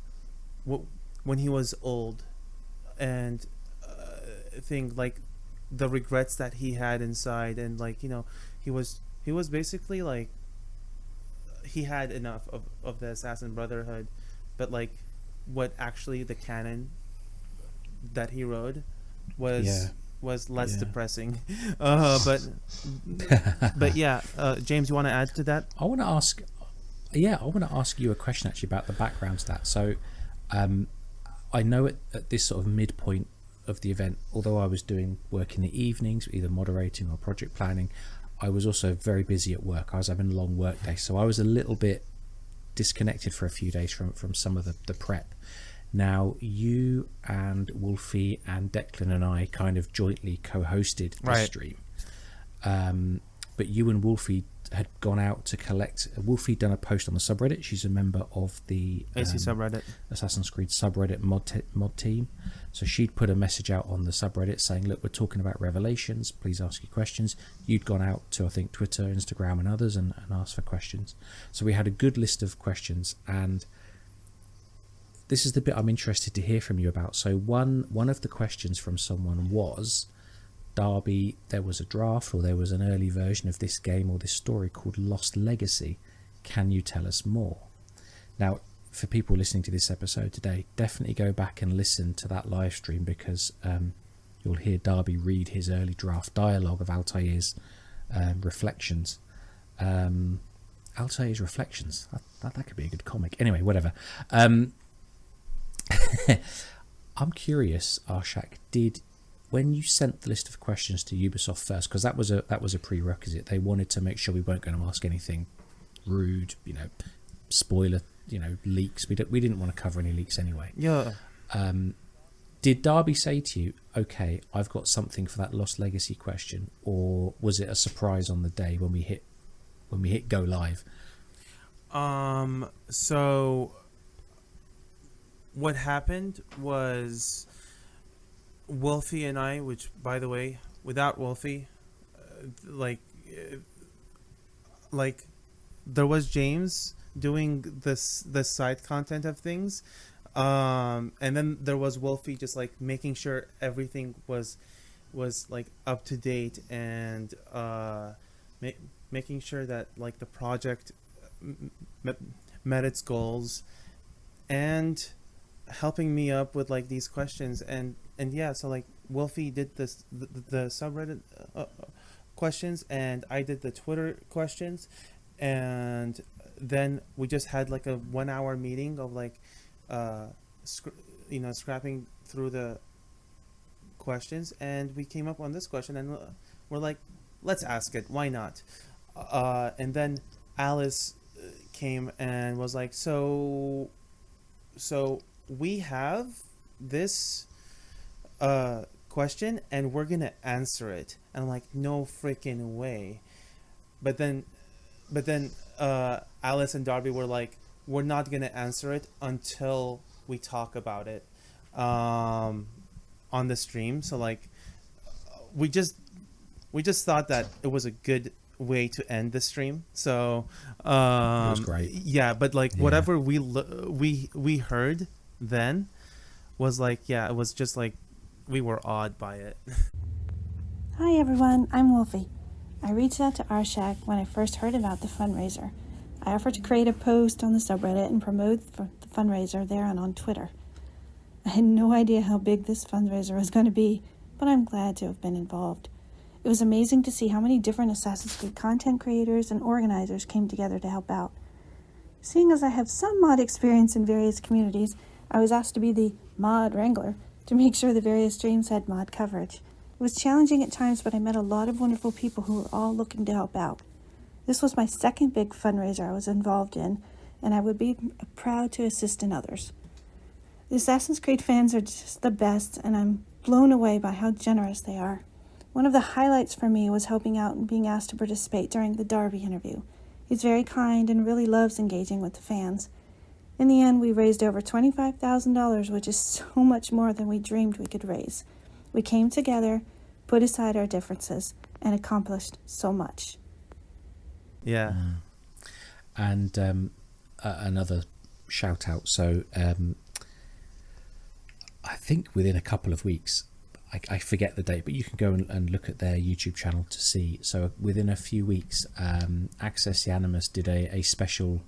he was old, and think like the regrets that he had inside, and like he was basically like he had enough of the Assassin Brotherhood, but like what actually the canon that he wrote was less depressing. But yeah, James, you want to add to that?
I want to ask you a question actually about the background to that. So I know at this sort of midpoint of the event, although I was doing work in the evenings, either moderating or project planning, I was also very busy at work. I was having long work days, so I was a little bit disconnected for a few days from some of the prep. Now, you and Wolfie and Declan and I kind of jointly co-hosted the stream. But you and Wolfie had gone out to collect. Wolfie done a post on the subreddit. She's a member of the
AC subreddit,
Assassin's Creed subreddit mod team. So she'd put a message out on the subreddit saying, look, we're talking about Revelations, please ask your questions. You'd gone out to, I think, Twitter, Instagram and others and asked for questions. So we had a good list of questions, and this is the bit I'm interested to hear from you about. So one of the questions from someone was, Darby, there was a draft or there was an early version of this game or this story called Lost Legacy. Can you tell us more? Now, for people listening to this episode today, definitely go back and listen to that live stream, because you'll hear Darby read his early draft dialogue of Altair's reflections. Altair's Reflections. That could be a good comic. Anyway, whatever. I'm curious, Arshak, when you sent the list of questions to Ubisoft first, because that was a prerequisite. They wanted to make sure we weren't going to ask anything rude, spoiler, leaks. We didn't want to cover any leaks anyway.
Yeah.
Did Darby say to you, okay, I've got something for that Lost Legacy question, or was it a surprise on the day when we hit go live?
So what happened was Wolfie and I, which by the way, without Wolfie, like there was James doing the side content of things, and then there was Wolfie just like making sure everything was like up to date, and making sure that like the project met its goals, and helping me up with like these questions, and yeah, so like Wolfie did the subreddit questions, and I did the Twitter questions, and then we just had like a 1 hour meeting of like scrapping through the questions, and we came up on this question, and we're like, let's ask it, why not? And then Alice came and was like, so we have this question and we're gonna answer it. And I'm like, no freaking way. But then Alice and Darby were like, we're not gonna answer it until we talk about it on the stream. So like we just thought that it was a good way to end the stream. So
it was great.
Yeah, but like whatever we heard then was like, yeah, it was just like we were awed by it.
Hi everyone, I'm Wolfie. I reached out to Arshak when I first heard about the fundraiser. I offered to create a post on the subreddit and promote the fundraiser there and on Twitter. I had no idea how big this fundraiser was going to be, but I'm glad to have been involved. It was amazing to see how many different Assassin's Creed content creators and organizers came together to help out. Seeing as I have some mod experience in various communities, I was asked to be the mod wrangler to make sure the various streams had mod coverage. It was challenging at times, but I met a lot of wonderful people who were all looking to help out. This was my second big fundraiser I was involved in, and I would be proud to assist in others. The Assassin's Creed fans are just the best, and I'm blown away by how generous they are. One of the highlights for me was helping out and being asked to participate during the Darby interview. He's very kind and really loves engaging with the fans. In the end, we raised over $25,000, which is so much more than we dreamed we could raise. We came together, put aside our differences, and accomplished so much.
Yeah.
And another shout out. So I think within a couple of weeks, I forget the date, but you can go and look at their YouTube channel to see. So within a few weeks, Access the Animus did a special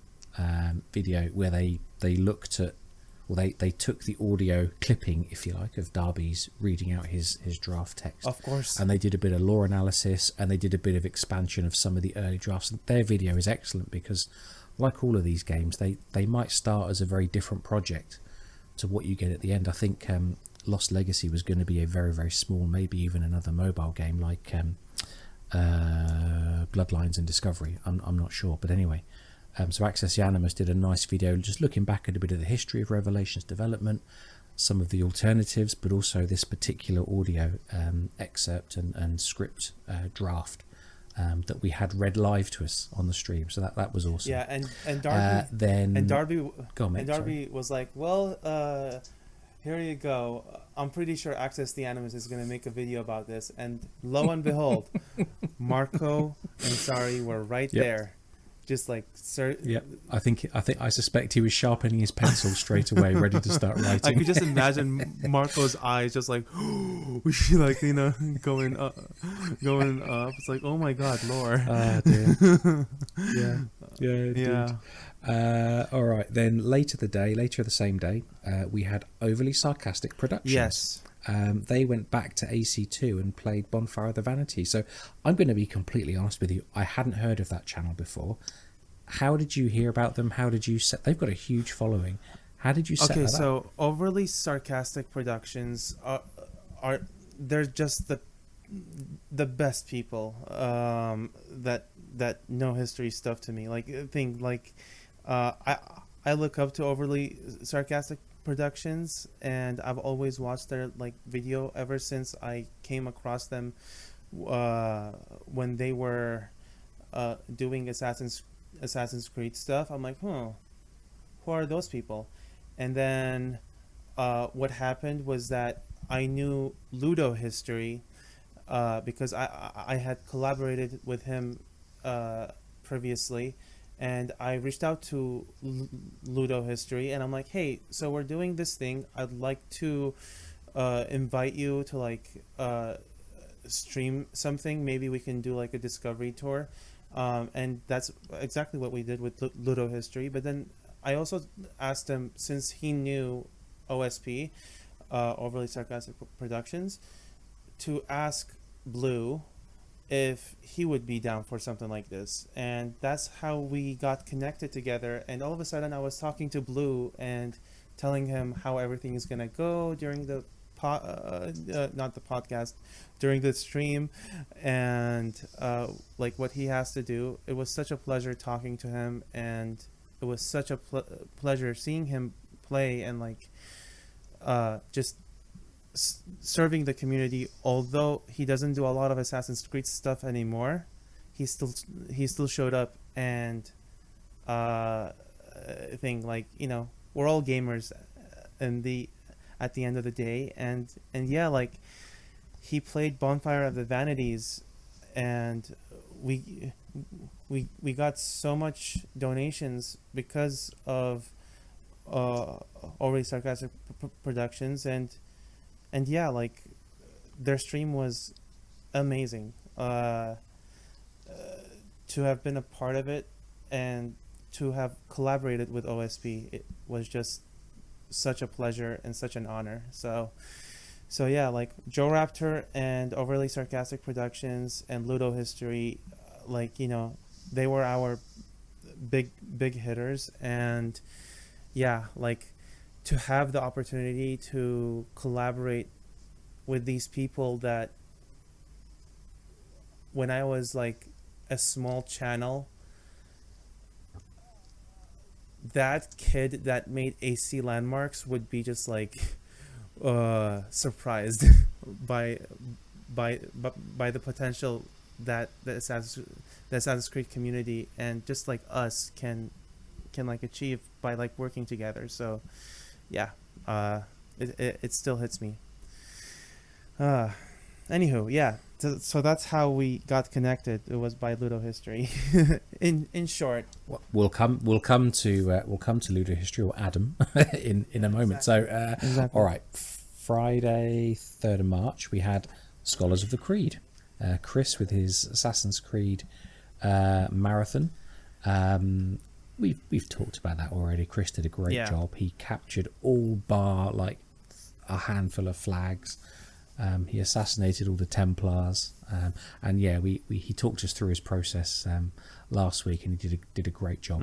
video where they looked at, or they took the audio clipping, if you like, of Darby's reading out his draft text.
Of course.
And they did a bit of lore analysis, and they did a bit of expansion of some of the early drafts. And their video is excellent because, like all of these games, they might start as a very different project to what you get at the end. I think Lost Legacy was going to be a very, very small, maybe even another mobile game like Bloodlines and Discovery. I'm not sure, but anyway. So Access the Animus did a nice video just looking back at a bit of the history of Revelation's development, some of the alternatives, but also this particular audio excerpt and script draft that we had read live to us on the stream. So that was awesome.
Yeah, and Darby
go on, mate,
and Darby was like, well, here you go. I'm pretty sure Access the Animus is going to make a video about this. And lo and behold, Marco and Sari were right there. Just like, sir.
Yeah, I suspect he was sharpening his pencil straight away, ready to start writing.
I could just imagine Marco's eyes just like, like, you know, going up. It's like, oh my God, lore.
Ah, dear. Yeah. All right. Then later the same day, we had Overly Sarcastic Productions.
Yes.
They went back to AC2 and played Bonfire of the Vanity. So I'm going to be completely honest with you. I hadn't heard of that channel before. How did you hear about them? How did you set? They've got a huge following. How did you set that up?
Okay, so Overly Sarcastic Productions are they're just the best people that know history stuff to me. I look up to Overly Sarcastic Productions, and I've always watched their video ever since I came across them when they were doing Assassin's Creed stuff. I'm like, who are those people? And then what happened was that I knew Ludo History because I had collaborated with him previously. And I reached out to Ludo History, and I'm like, hey, so we're doing this thing. I'd like to invite you to stream something. Maybe we can do a discovery tour. And that's exactly what we did with Ludo History. But then I also asked him, since he knew OSP, Overly Sarcastic Productions, to ask Blue if he would be down for something like this. And that's how we got connected together. And all of a sudden I was talking to Blue and telling him how everything is going to go during the not the podcast, during the stream, and what he has to do. It was such a pleasure talking to him, and it was such a pleasure seeing him play and just serving the community. Although he doesn't do a lot of Assassin's Creed stuff anymore, he still showed up and we're all gamers at the end of the day, and yeah, he played Bonfire of the Vanities, and we got so much donations because of Already Sarcastic Productions, and yeah, their stream was amazing. To have been a part of it and to have collaborated with OSP, it was just such a pleasure and such an honor. So yeah, like Joe Raptor and Overly Sarcastic Productions and Ludo History, like, you know, they were our big hitters. And yeah, like to have the opportunity to collaborate with these people that when I was like a small channel, that kid that made AC Landmarks would be just like surprised by by the potential that the Assassin's Creed community and just like us can like achieve by like working together. So yeah, it still hits me. Anywho, yeah. So that's how we got connected. It was by Ludo History. in short,
Well, we'll come to Ludo History or Adam in a moment.
Exactly.
So
Exactly.
all right, Friday 3rd of March we had Scholars of the Creed, Chris with his Assassin's Creed marathon. We've talked about that already. Chris did a great job. He captured all bar like a handful of flags. He assassinated all the Templars, and yeah, he talked us through his process last week, and he did a great job.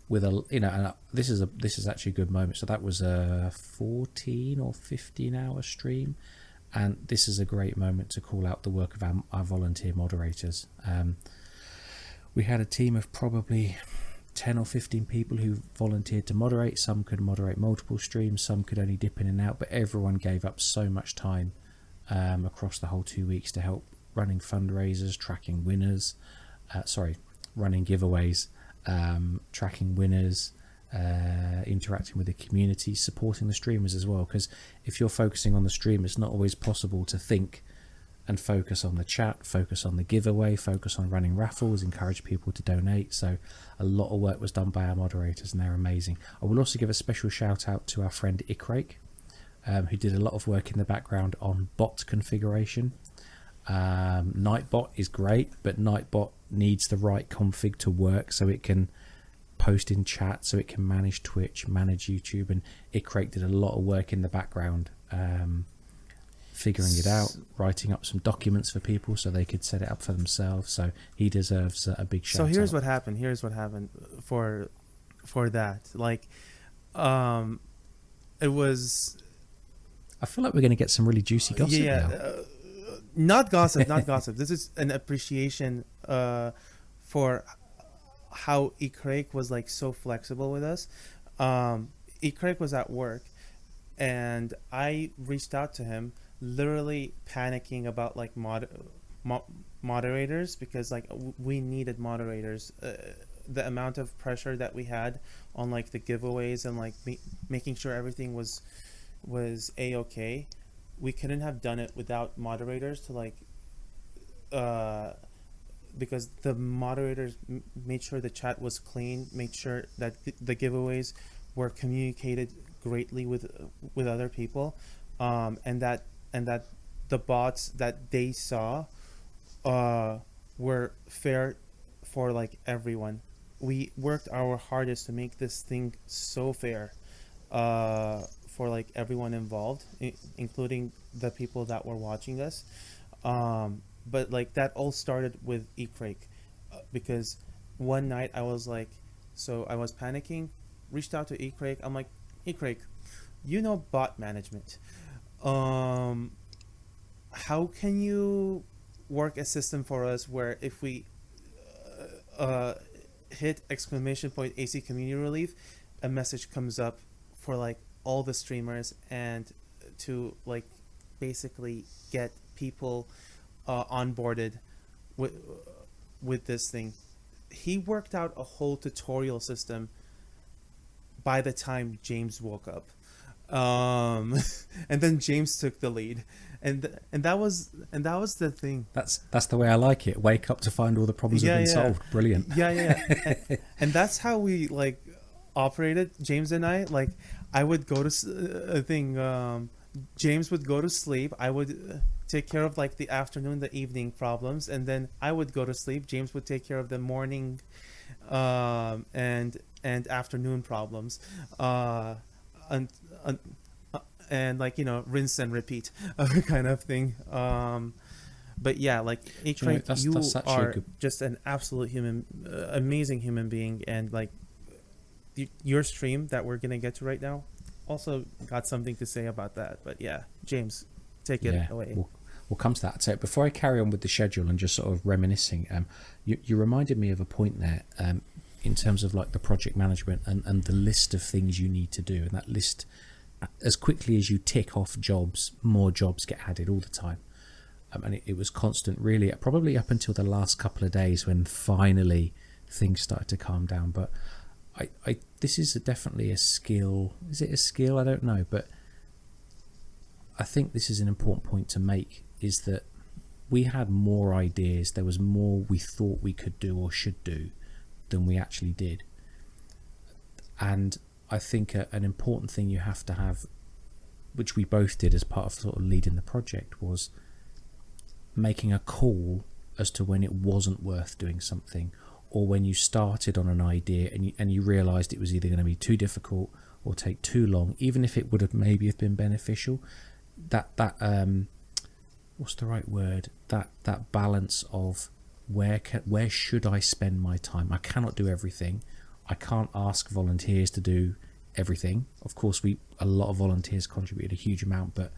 With a and this is actually a good moment. So that was a 14 or 15 hour stream, and this is a great moment to call out the work of our volunteer moderators. We had a team of probably 10 or 15 people who volunteered to moderate. Some could moderate multiple streams, some could only dip in and out, but everyone gave up so much time across the whole 2 weeks to help running fundraisers, tracking winners, running giveaways, tracking winners, interacting with the community, supporting the streamers as well, because if you're focusing on the stream, it's not always possible to think and focus on the chat, focus on the giveaway, focus on running raffles, encourage people to donate. So a lot of work was done by our moderators, and they're amazing. I will also give a special shout out to our friend Ikrake, who did a lot of work in the background on bot configuration. Nightbot is great, but Nightbot needs the right config to work so it can post in chat, so it can manage Twitch, manage YouTube, and Ikrake did a lot of work in the background, figuring it out, writing up some documents for people so they could set it up for themselves. So he deserves a big shout out.
So here's what happened for that. Like, it was.
I feel like we're going to get some really juicy gossip now.
Not gossip. This is an appreciation for how Ikrake was like so flexible with us. Ikrake was at work, and I reached out to him, literally panicking about like moderators, because like we needed moderators. The amount of pressure that we had on like the giveaways and like making sure everything was a-okay, we couldn't have done it without moderators to like because the moderators made sure the chat was clean, made sure that the giveaways were communicated greatly with other people, and that the bots that they saw were fair for like everyone. We worked our hardest to make this thing so fair for like everyone involved, including the people that were watching us. But like that all started with Ikrake, because one night I was panicking, reached out to Ikrake. I'm like, Ikrake, you know bot management. How can you work a system for us where if we hit ! AC community relief, a message comes up for like all the streamers, and to like basically get people onboarded with this thing. He worked out a whole tutorial system by the time James woke up, and then James took the lead, and that was the thing.
That's the way I like it. Wake up to find all the problems have been solved. Brilliant.
And that's how we like operated, James and I. Like I would go to a thing, James would go to sleep. I would take care of like the afternoon, the evening problems, and then I would go to sleep. James would take care of the morning and afternoon problems, and, and and like, you know, rinse and repeat kind of thing. But yeah, like Ikram,
that's actually
are
good.
just an absolute human, amazing human being, and like your stream that we're gonna get to right now also got something to say about that. But yeah, James, take it away.
We'll come to that. So before I carry on with the schedule and just sort of reminiscing, you reminded me of a point there, in terms of like the project management and the list of things you need to do, and that list, as quickly as you tick off jobs, more jobs get added all the time. And it was constant, really, probably up until the last couple of days when finally things started to calm down. But this is definitely a skill. Is it a skill? I don't know. But I think this is an important point to make, is that we had more ideas. There was more we thought we could do or should do than we actually did. And I think an important thing you have to have, which we both did as part of sort of leading the project, was making a call as to when it wasn't worth doing something, or when you started on an idea and you realized it was either going to be too difficult or take too long, even if it would have maybe have been beneficial. That what's the right word? That balance of where should I spend my time? I cannot do everything. I can't ask volunteers to do everything. Of course, a lot of volunteers contribute a huge amount, but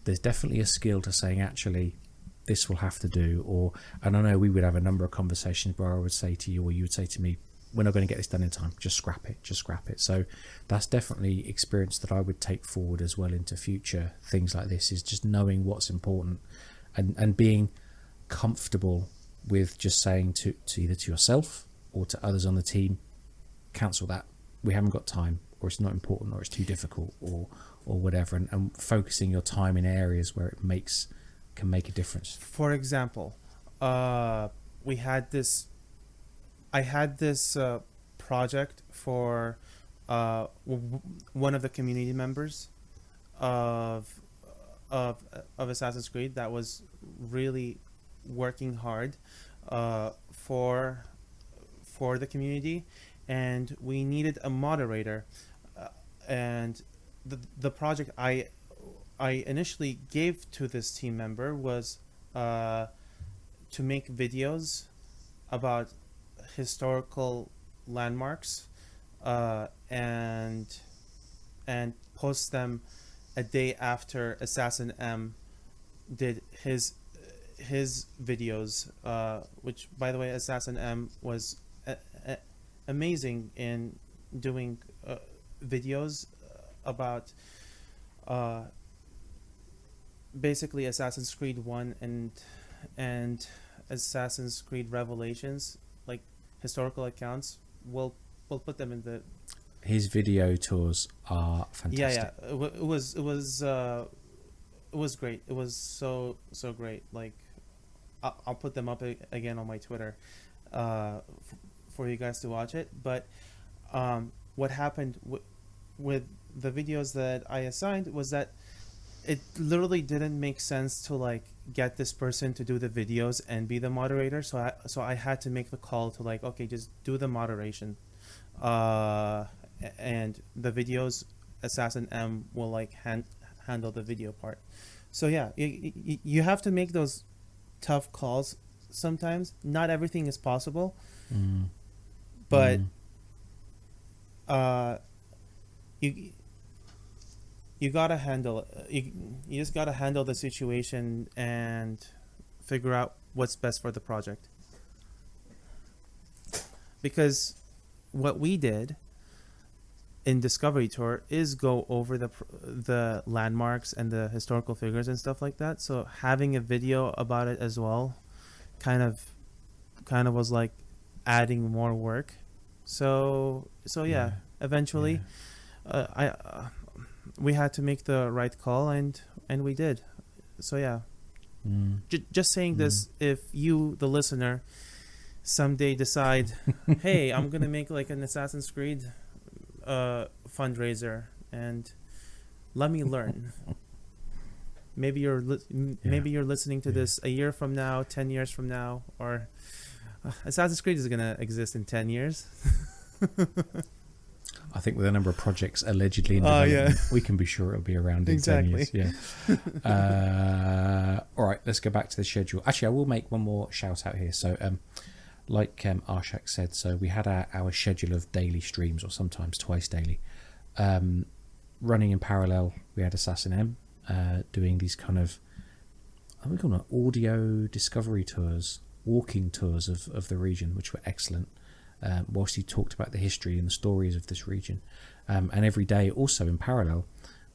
there's definitely a skill to saying, actually, this will have to do. And I know we would have a number of conversations where I would say to you, or you would say to me, we're not going to get this done in time, just scrap it. So that's definitely experience that I would take forward as well into future things like this, is just knowing what's important and being comfortable with just saying to either to yourself or to others on the team, cancel that, we haven't got time, or it's not important, or it's too difficult, or whatever, and focusing your time in areas where it can make a difference.
For example, I had this project for one of the community members of Assassin's Creed that was really working hard for the community, and we needed a moderator, and the project I initially gave to this team member was to make videos about historical landmarks, and post them a day after Assassin M did his videos, which, by the way, Assassin M was amazing in doing videos about basically Assassin's Creed 1 and Assassin's Creed Revelations, like historical accounts. We'll put them in the...
His video tours are fantastic.
Yeah. It was great. It was so great. Like, I'll put them up again on my Twitter for you guys to watch it. But what happened with the videos that I assigned was that it literally didn't make sense to like get this person to do the videos and be the moderator. So I had to make the call to like, okay, just do the moderation, and the videos, Assassin M will like handle the video part. So yeah, you have to make those tough calls sometimes. Not everything is possible, but you gotta handle you just gotta handle the situation and figure out what's best for the project. Because what we did in Discovery Tour is go over the landmarks and the historical figures and stuff like that. So having a video about it as well kind of was like adding more work. So yeah, eventually we had to make the right call, and we did. So yeah, just saying this, if you, the listener, someday decide, hey, I'm gonna make like an Assassin's Creed fundraiser, and let me learn. Maybe maybe you're listening to this a year from now, 10 years from now, or Assassin's Creed is gonna exist in 10 years.
I think with a number of projects allegedly in development, we can be sure it'll be around in 10 years. Yeah. All right, let's go back to the schedule. Actually, I will make one more shout out here. So, like Arshak said, so we had our schedule of daily streams, or sometimes twice daily. Running in parallel, we had Assassin M doing these kind of, we call them audio discovery tours, walking tours of the region, which were excellent. Whilst he talked about the history and the stories of this region. And every day also in parallel,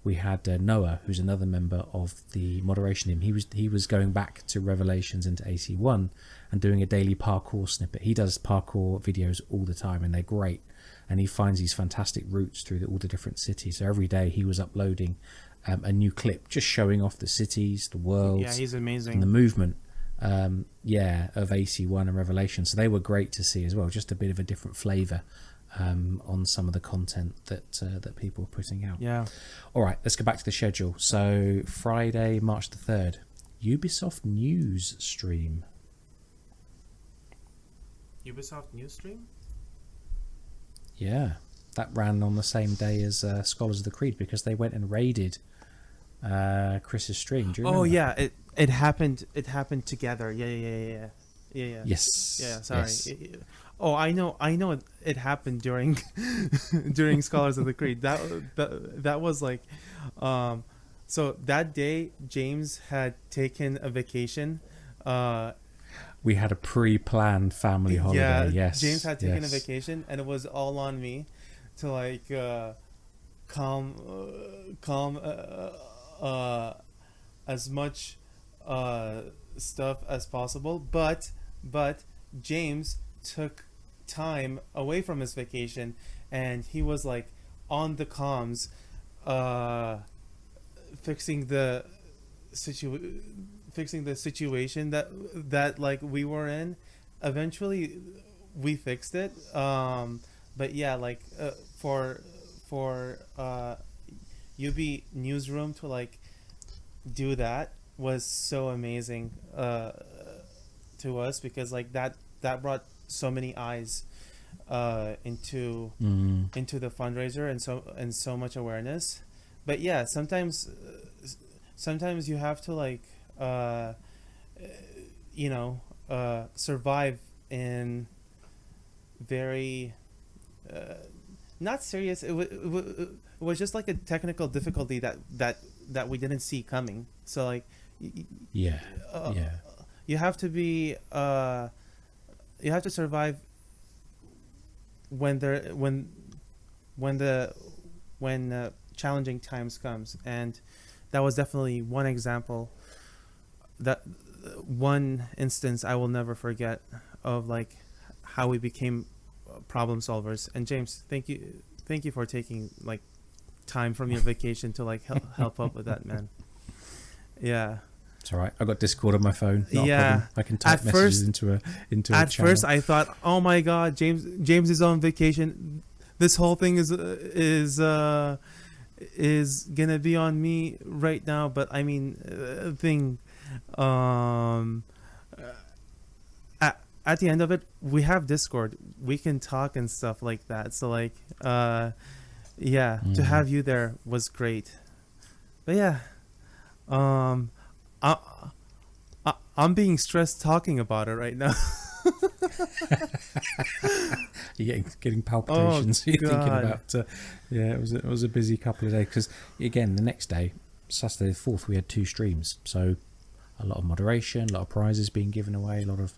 we had Noah, who's another member of the moderation team. He was going back to Revelations into AC1 and doing a daily parkour snippet. He does parkour videos all the time, and they're great. And he finds these fantastic routes through all the different cities. So every day he was uploading a new clip, just showing off the cities, the worlds.
Yeah, he's amazing.
And the movement. Of AC1 and Revelation, so they were great to see as well. Just a bit of a different flavour on some of the content that people were putting out.
Yeah.
All right, let's go back to the schedule. So Friday, March the 3rd, Ubisoft News stream.
Ubisoft News stream?
Yeah, that ran on the same day as Scholars of the Creed, because they went and raided Chris's stream. Do you remember?
Oh yeah, it happened together. Yeah.
Yes.
Yeah, sorry.
Yes.
Oh, I know it happened during during Scholars of the Creed. That was like so that day James had taken a vacation.
We had a pre-planned family holiday.
Yeah,
yes.
James had taken a vacation, and it was all on me to like calm as much stuff as possible, but James took time away from his vacation, and he was like on the comms fixing the situation that like we were in. Eventually we fixed it, but yeah, like for UB Newsroom to like do that was so amazing to us, because like that brought so many eyes into the fundraiser, and so much awareness. But yeah, sometimes you have to like survive in very not serious. It was just like a technical difficulty that we didn't see coming. So like you have to be you have to survive when challenging times comes, and that was definitely one example, that one instance I will never forget of like how we became problem solvers. And James, thank you for taking like time from your vacation to like help up with that, man. Yeah,
it's all right. I got Discord on my phone. Not a problem. I can type
at
messages
first,
into a
at
channel.
first I thought, oh my god, James is on vacation, this whole thing is gonna be on me right now. But I mean, at the end of it, we have Discord, we can talk and stuff like that. So like to have you there was great. But yeah, I'm being stressed talking about it right now.
You're getting palpitations.
Oh,
You're thinking
God.
about it was a busy couple of days, because again the next day, Saturday the 4th, we had 2 streams, so a lot of moderation, a lot of prizes being given away, a lot of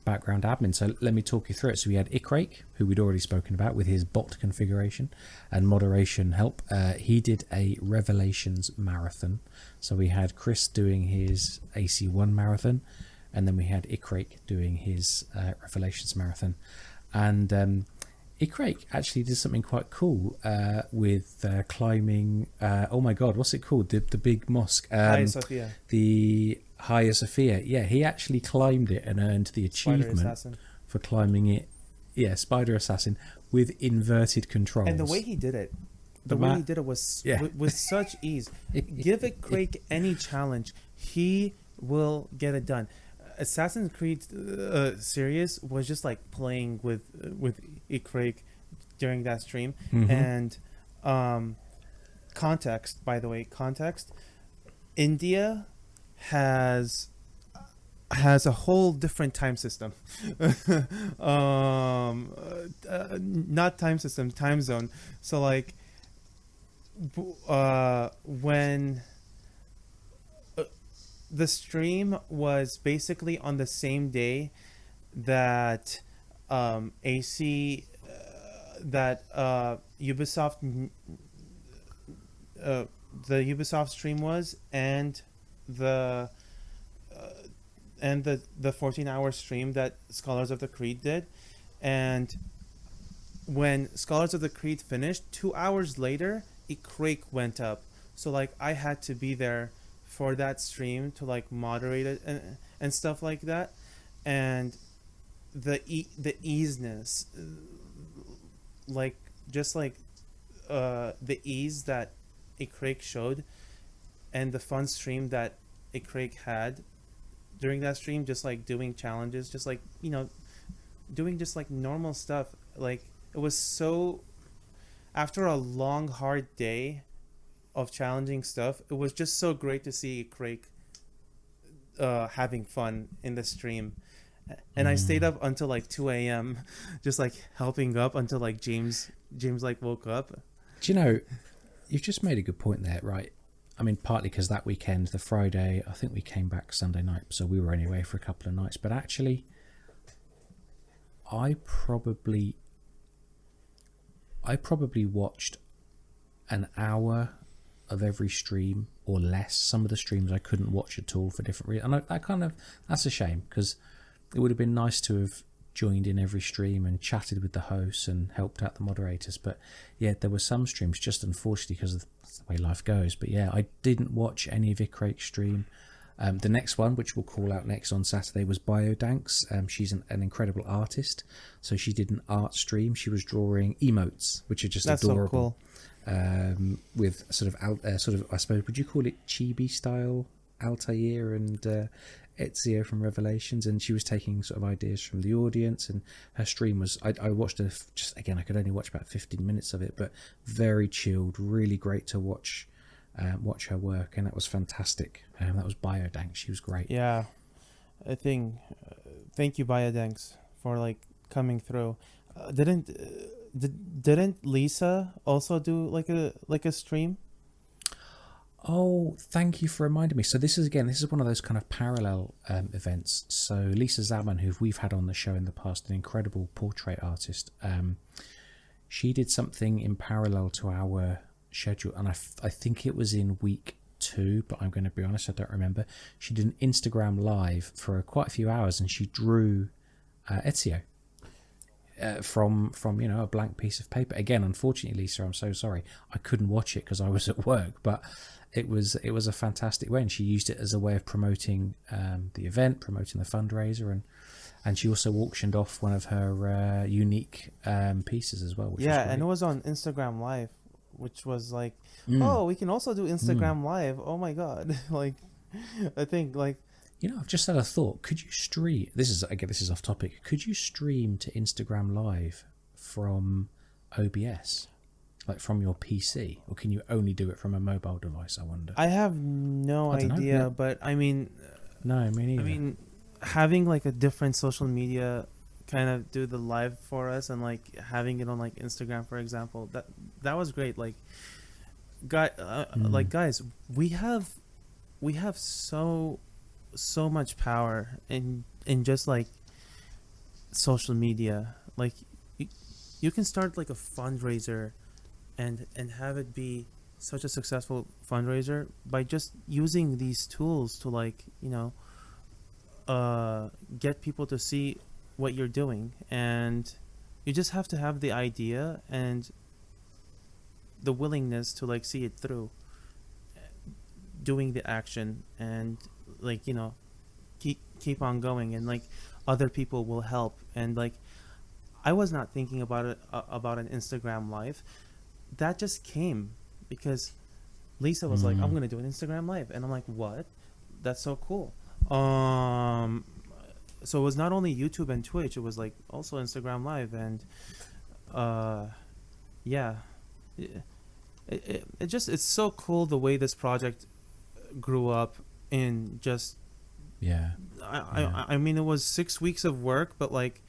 background admin. So let me talk you through it. So we had Ikrake, who we'd already spoken about with his bot configuration and moderation help. He did a Revelations marathon. So we had Chris doing his AC1 marathon, and then we had Ikrake doing his Revelations marathon. And Ikrake actually did something quite cool with climbing. Oh my God, what's it called? The big mosque.
Hi, Sophia.
The Hagia Sophia. Yeah, he actually climbed it and earned the achievement for climbing it. Yeah, Spider Assassin with inverted controls.
And the way he did it the way he did it was with such ease. Give it Craig any challenge, he will get it done. Assassin's Creed series was just like playing with Craig during that stream. And context, by the way, India has a whole different time system. Not time system, time zone. So like when the stream was basically on the same day that AC that Ubisoft the Ubisoft stream was, and the 14-hour stream that Scholars of the Creed did. And when Scholars of the Creed finished, 2 hours later, Craig went up. So like I had to be there for that stream to like moderate it and stuff like that. And the easiness, like just like the ease that Craig showed, and the fun stream that Craig had during that stream, just like doing challenges, just like, you know, doing just like normal stuff. Like it was so, after a long hard day of challenging stuff, it was just so great to see Craig having fun in the stream. And I stayed up until like 2 a.m. just like helping up until like James like woke up.
Do you know, you've just made a good point there, right? I mean, partly because that weekend, the Friday, I think we came back Sunday night, so we were anyway for a couple of nights. But actually, I probably watched an hour of every stream or less. Some of the streams I couldn't watch at all for different reasons. And that's a shame, because it would have been nice to have joined in every stream and chatted with the hosts and helped out the moderators. But yeah, there were some streams, just unfortunately because of the way life goes. But yeah, I didn't watch any of Craig's stream. The next one, which we'll call out next on Saturday, was Biodanks. She's an incredible artist, so she did an art stream. She was drawing emotes, which are just adorable.
So cool.
With sort of, I suppose, would you call it chibi style Altair and Ezio from Revelations, and she was taking sort of ideas from the audience, and her stream was, I watched her, just again, I could only watch about 15 minutes of it, but very chilled, really great to watch her work, and that was fantastic. That was Biodanks. She was great.
Yeah, I think thank you, Biodanks, for like coming through. Didn't Lisa also do like a stream?
Oh, thank you for reminding me. So this is one of those kind of parallel events. So Lisa Zaman, who we've had on the show in the past, an incredible portrait artist, she did something in parallel to our schedule, and I think it was in week 2, but I'm going to be honest, I don't remember. She did an Instagram live for quite a few hours, and she drew Ezio from a blank piece of paper. Again, unfortunately, Lisa, I'm so sorry, I couldn't watch it because I was at work, but it was a fantastic way, and she used it as a way of promoting the event, promoting the fundraiser, and she also auctioned off one of her unique pieces as well. Which was
and it was on Instagram Live, which was like, oh, we can also do Instagram Live. Oh my god! Like, I think like,
I've just had a thought. Could you stream? This is off topic. Could you stream to Instagram Live from OBS? Like from your PC, or can you only do it from a mobile device? I wonder.
I have no idea,
no.
But I mean,
no, me neither.
I mean, having like a different social media kind of do the live for us, and like having it on like Instagram, for example, that was great. Like, guys, we have so much power in just like social media. Like, you can start like a fundraiser and have it be such a successful fundraiser by just using these tools to like, get people to see what you're doing. And you just have to have the idea and the willingness to like see it through, doing the action, and like, keep on going, and like other people will help. And like, I was not thinking about it about an Instagram live, that just came because Lisa was like, I'm gonna do an Instagram live, and I'm like, what? That's so cool. So it was not only YouTube and Twitch, it was like also Instagram live, and yeah, it just, it's so cool the way this project grew up in just I mean, it was 6 weeks of work, but like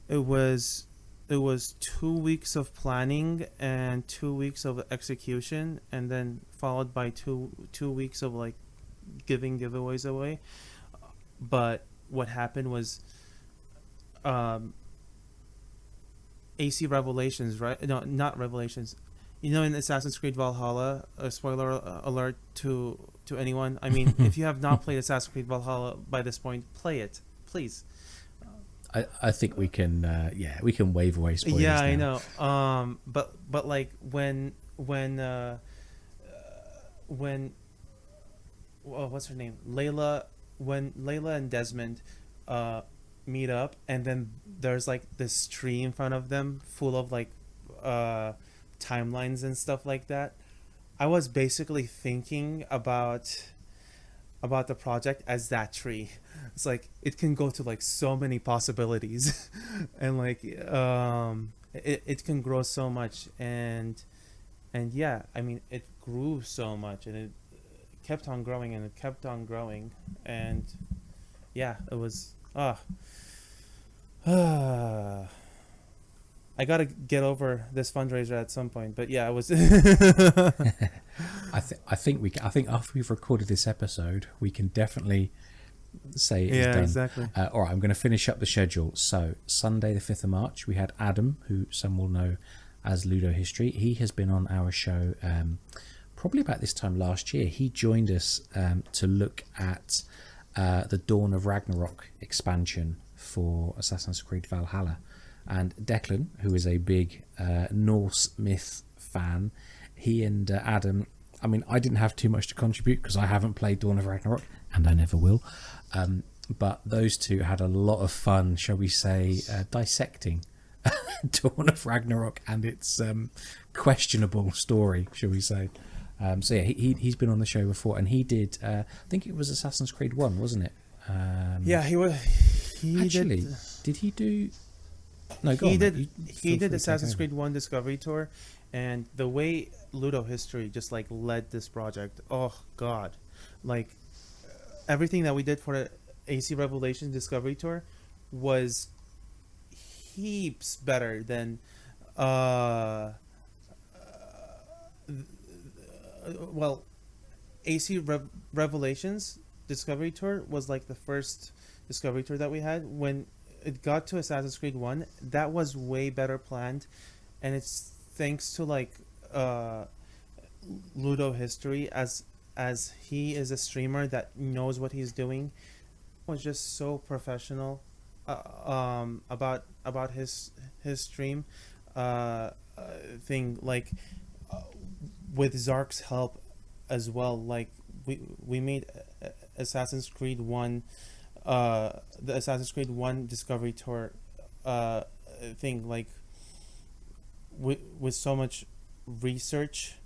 it was 2 weeks of planning and 2 weeks of execution, and then followed by two weeks of like giving giveaways away. But what happened was AC Revelations, right? No, not Revelations. You know, in Assassin's Creed Valhalla, a spoiler alert to anyone. I mean, if you have not played Assassin's Creed Valhalla by this point, play it, please.
I think we can we can wave away spoilers.
Yeah,
now.
I know. But like when what's her name? Layla. When Layla and Desmond meet up, and then there's like this tree in front of them full of like timelines and stuff like that. I was basically thinking about the project as that tree. It's like it can go to like so many possibilities and like it can grow so much, and yeah, I mean, it grew so much, and it kept on growing, and it kept on growing, and yeah, it was I gotta get over this fundraiser at some point, but yeah, it was.
I think after we've recorded this episode, we can definitely say it is done.
Exactly.
All right, I'm going to finish up the schedule. So Sunday, the 5th of March, we had Adam, who some will know as Ludo History. He has been on our show probably about this time last year. He joined us to look at the Dawn of Ragnarok expansion for Assassin's Creed Valhalla. And Declan, who is a big Norse myth fan, he and Adam, I mean, I didn't have too much to contribute because I haven't played Dawn of Ragnarok, and I never will. But those two had a lot of fun, shall we say, dissecting Dawn of Ragnarok and its questionable story, shall we say. So yeah, he's been on the show before, and he did, I think it was Assassin's Creed 1, wasn't it?
Yeah, he was.
Did he do... No,
he did Assassin's Creed 1 Discovery Tour, and the way Ludo History just like led this project, oh god, like everything that we did for the AC Revelations Discovery Tour was heaps better than well, AC Revelations Discovery Tour was like the first Discovery Tour that we had. When it got to Assassin's Creed 1, that was way better planned, and it's thanks to like Ludo History, as he is a streamer that knows what he's doing, was just so professional about his stream thing, like with Zark's help as well. Like we made Assassin's Creed 1 the Assassin's Creed 1 Discovery Tour thing, like with so much research,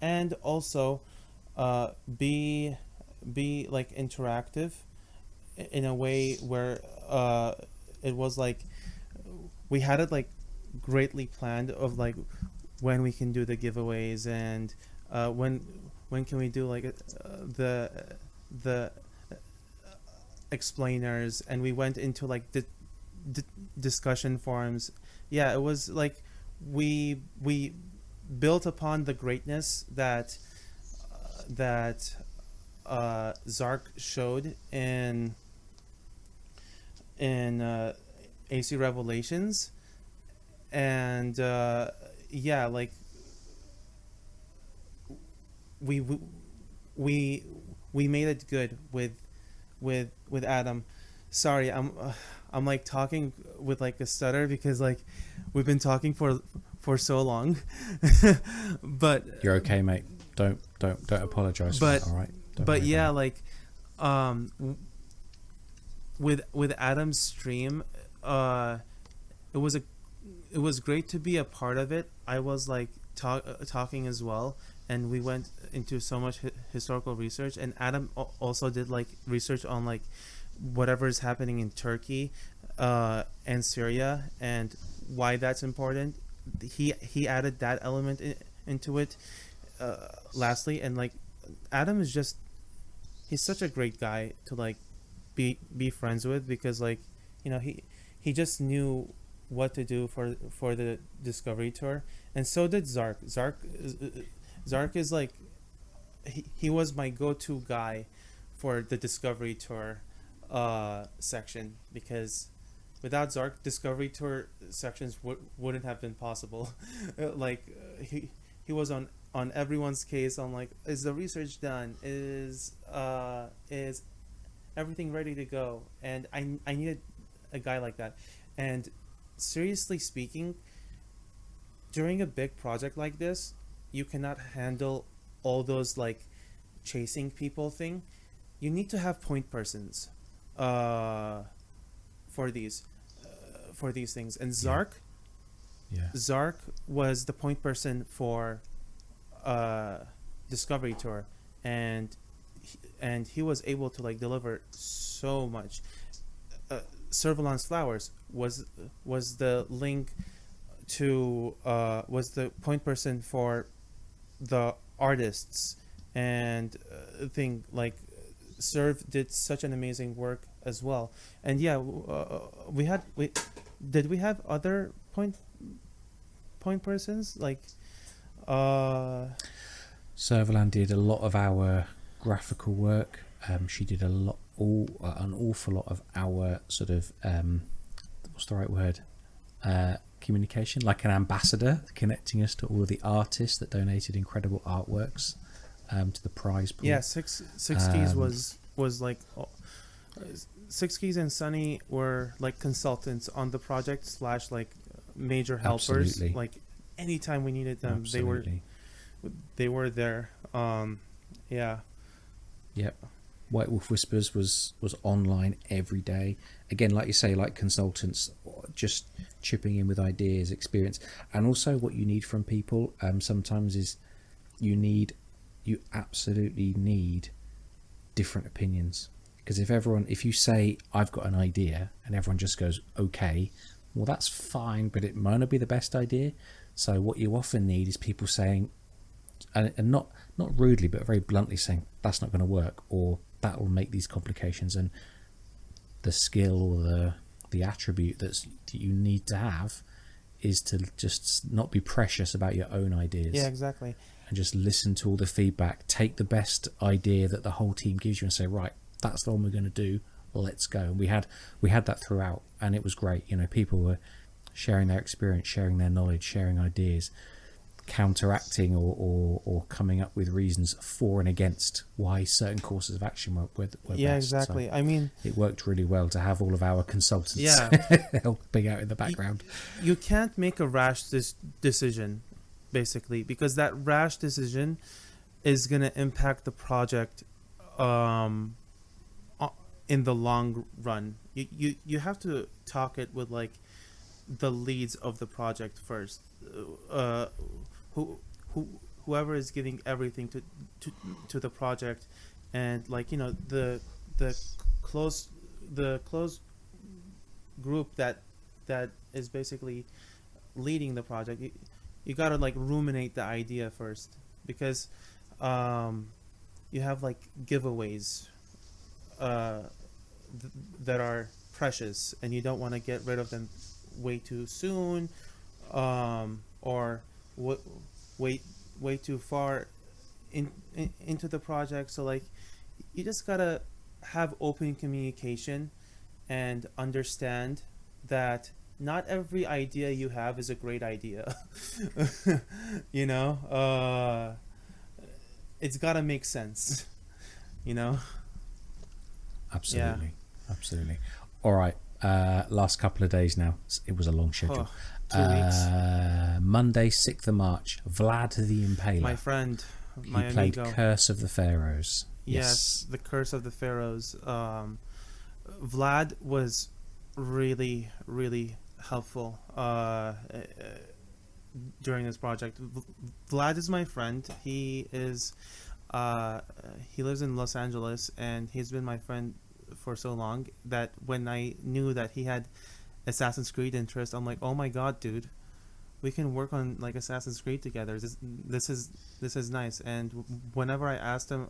and also be like interactive in a way where it was like we had it like greatly planned of like when we can do the giveaways, and when can we do like the explainers, and we went into like the discussion forums. Yeah, it was like we built upon the greatness that Zark showed in AC Revelations, and yeah, like we made it good with Adam. Sorry, I'm like talking with like a stutter because like we've been talking for so long. But
you're okay, mate. Don't apologize for that, all right?
But yeah, like with Adam's stream, it was a it was great to be a part of it. I was like talking as well, and we went into so much historical research. And Adam also did like research on like whatever is happening in Turkey and Syria and why that's important. He added that element into it. Lastly, and like Adam is just, he's such a great guy to like be friends with, because like, you know, he just knew what to do for the Discovery Tour, and so did Zark. Zark is like, he was my go-to guy for the Discovery Tour section, because without Zark, Discovery Tour sections wouldn't have been possible. Like he was on everyone's case on like, is the research done, is everything ready to go, and I needed a guy like that. And seriously speaking, during a big project like this, you cannot handle all those like chasing people thing. You need to have point persons for these things. And Zark, Zark was the point person for Discovery Tour, and he was able to like deliver so much. Servalon's Flowers was the link to was the point person for the artists, and thing like Serv did such an amazing work as well. And yeah, we have other point persons like
Servalan did a lot of our graphical work. She did an awful lot of our sort of what's the right word, communication, like an ambassador, connecting us to all of the artists that donated incredible artworks to the prize pool.
Yeah, Six Keys was like Six Keys and Sunny were like consultants on the project / like major helpers.
Absolutely.
Like anytime we needed them,
Absolutely.
they were there. Yeah.
Yep. White Wolf Whispers was online every day. Again, like you say, like consultants, just chipping in with ideas, experience, and also what you need from people. Sometimes is you absolutely need different opinions, because if you say I've got an idea and everyone just goes okay, well that's fine, but it might not be the best idea. So what you often need is people saying, and not rudely but very bluntly saying, that's not going to work, or that will make these complications. And the skill or the attribute that you need to have is to just not be precious about your own ideas.
Yeah, exactly.
And just listen to all the feedback, take the best idea that the whole team gives you and say, right, that's the one we're going to do, let's go. And we had that throughout, and it was great. You know, people were sharing their experience, sharing their knowledge, sharing ideas, counteracting or coming up with reasons for and against why certain courses of action were
yeah,
best.
exactly.
So
I mean,
it worked really well to have all of our consultants helping out in the background.
You can't make a rash decision, basically, because that rash decision is going to impact the project in the long run. You have to talk it with like the leads of the project first, whoever is giving everything to the project, and like, you know, the close group that is basically leading the project. You gotta like ruminate the idea first, because you have like giveaways that are precious, and you don't want to get rid of them way too soon, or way too far into the project. So like, you just gotta have open communication and understand that not every idea you have is a great idea. You know, it's gotta make sense, you know.
Absolutely. All right, last couple of days now. It was a long schedule.
2 weeks.
Monday, 6th of March, Vlad the Impaler.
My friend,
he
my
played
amigo.
Curse of the Pharaohs.
Yes, the Curse of the Pharaohs. Vlad was really, really helpful during this project. Vlad is my friend. He lives in Los Angeles, and he's been my friend for so long that when I knew that he had Assassin's Creed interest, I'm like, oh my god, dude, we can work on like Assassin's Creed together. This is nice. And whenever I asked him,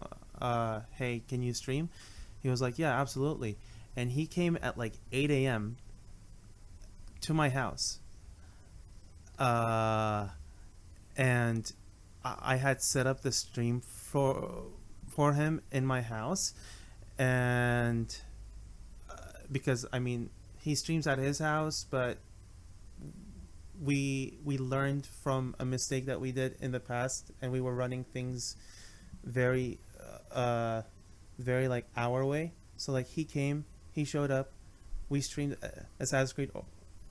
hey, can you stream? He was like, yeah, absolutely. And he came at like 8 a.m. to my house. And I had set up the stream for him in my house, and because I mean he streams at his house, but we learned from a mistake that we did in the past, and we were running things very very like our way. So like he showed up, we streamed Assassin's Creed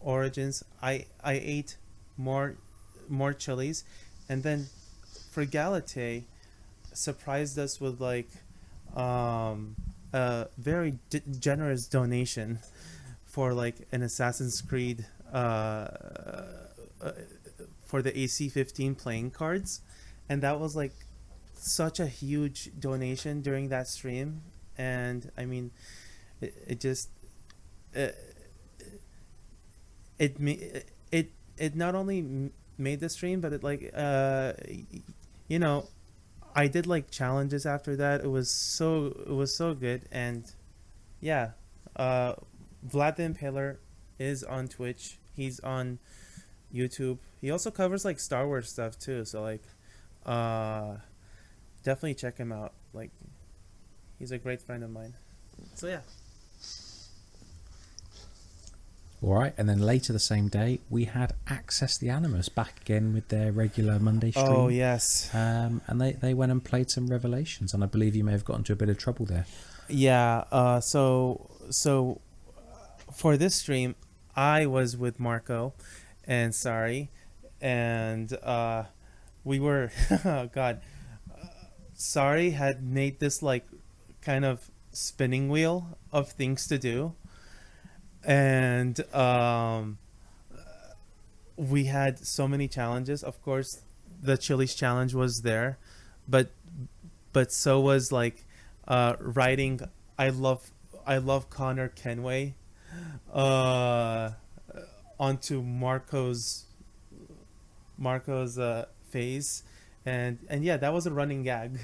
Origins. I ate more chilies, and then for Galate surprised us with like a very generous donation for like an Assassin's Creed for the AC-15 playing cards, and that was like such a huge donation during that stream. And I mean it just it not only made the stream, but it like you know, I did like challenges after that. It was so good. And yeah, Vlad the Impaler is on Twitch. He's on YouTube. He also covers like Star Wars stuff too. So like, definitely check him out. Like, he's a great friend of mine. So yeah.
All right, and then later the same day, we had Access the Animus back again with their regular Monday stream.
Oh, yes.
And they went and played some Revelations, and I believe you may have got into a bit of trouble there.
Yeah, so for this stream, I was with Marco and Sari, and we were, oh God, Sari had made this like kind of spinning wheel of things to do. And we had so many challenges. Of course, the Chili's challenge was there, but so was like writing I love Connor Kenway onto Marco's face. And yeah, that was a running gag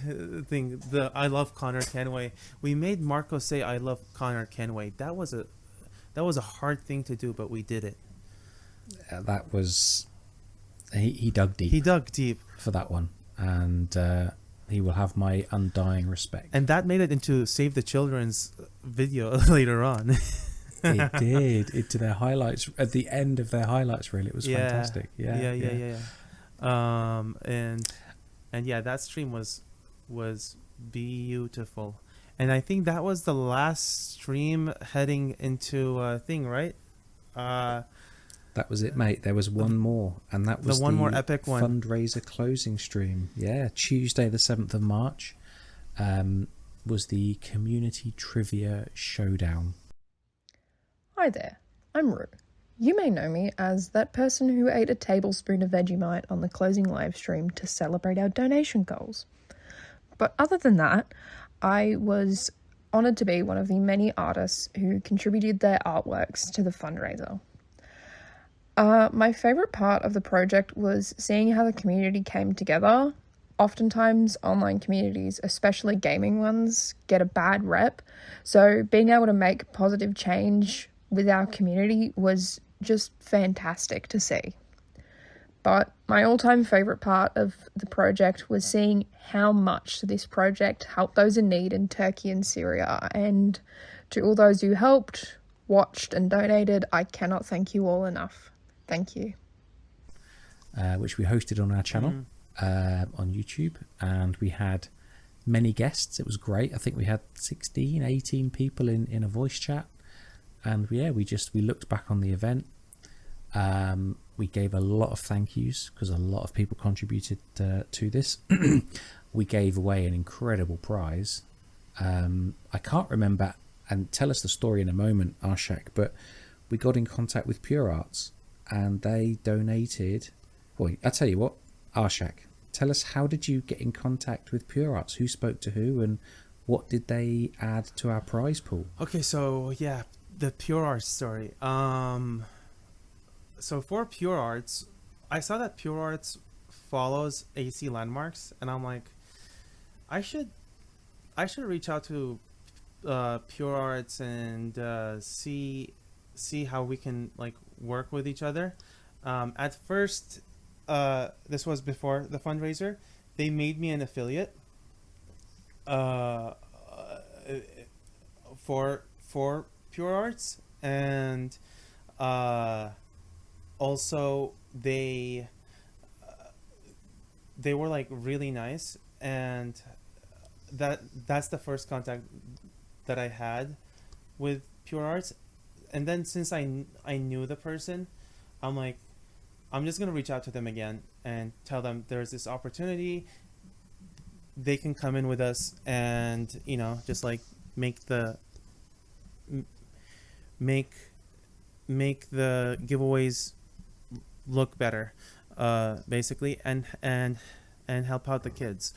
thing. The I love Connor Kenway. We made Marco say I love Connor Kenway. That was a hard thing to do, but we did it.
That was... He dug deep.
He dug deep.
For that one. And he will have my undying respect.
And that made it into Save the Children's video later on.
It did. It to their highlights. At the end of their highlights reel, it was fantastic. Yeah. And yeah, that stream was beautiful. And I think that was the last stream heading into thing, right? That was it, mate. There was one more, and that was
the one more epic one.
Fundraiser closing stream. Yeah, Tuesday the 7th of March was the Community Trivia Showdown.
Hi there, I'm Rue. You may know me as that person who ate a tablespoon of Vegemite on the closing live stream to celebrate our donation goals. But other than that, I was honoured to be one of the many artists who contributed their artworks to the fundraiser. My favourite part of the project was seeing how the community came together. Oftentimes, online communities, especially gaming ones, get a bad rep, so being able to make positive change with our community was just fantastic to see. But my all-time favourite part of the project was seeing how much this project helped those in need in Turkey and Syria. And to all those who helped, watched and donated, I cannot thank you all enough. Thank you.
Which we hosted on our channel on YouTube. And we had many guests. It was great. I think we had 16, 18 people in a voice chat. And yeah, we looked back on the event. We gave a lot of thank yous because a lot of people contributed to this. We gave away an incredible prize. I can't remember, and tell us the story in a moment, Arshak, but we got in contact with Pure Arts, and they donated. Boy, I tell you what, Arshak, tell us, how did you get in contact with Pure Arts? Who spoke to who, and what did they add to our prize pool?
Okay, so yeah, the Pure Arts story. So for Pure Arts, I saw that Pure Arts follows AC Landmarks, and I'm like, I should reach out to Pure Arts and see how we can like work with each other. At first, this was before the fundraiser. They made me an affiliate for Pure Arts, and also they were like really nice, and that's the first contact that I had with Pure Arts. And then since I knew the person, I'm like, I'm just gonna reach out to them again and tell them there's this opportunity. They can come in with us, and just like make the giveaways look better, basically, and help out the kids.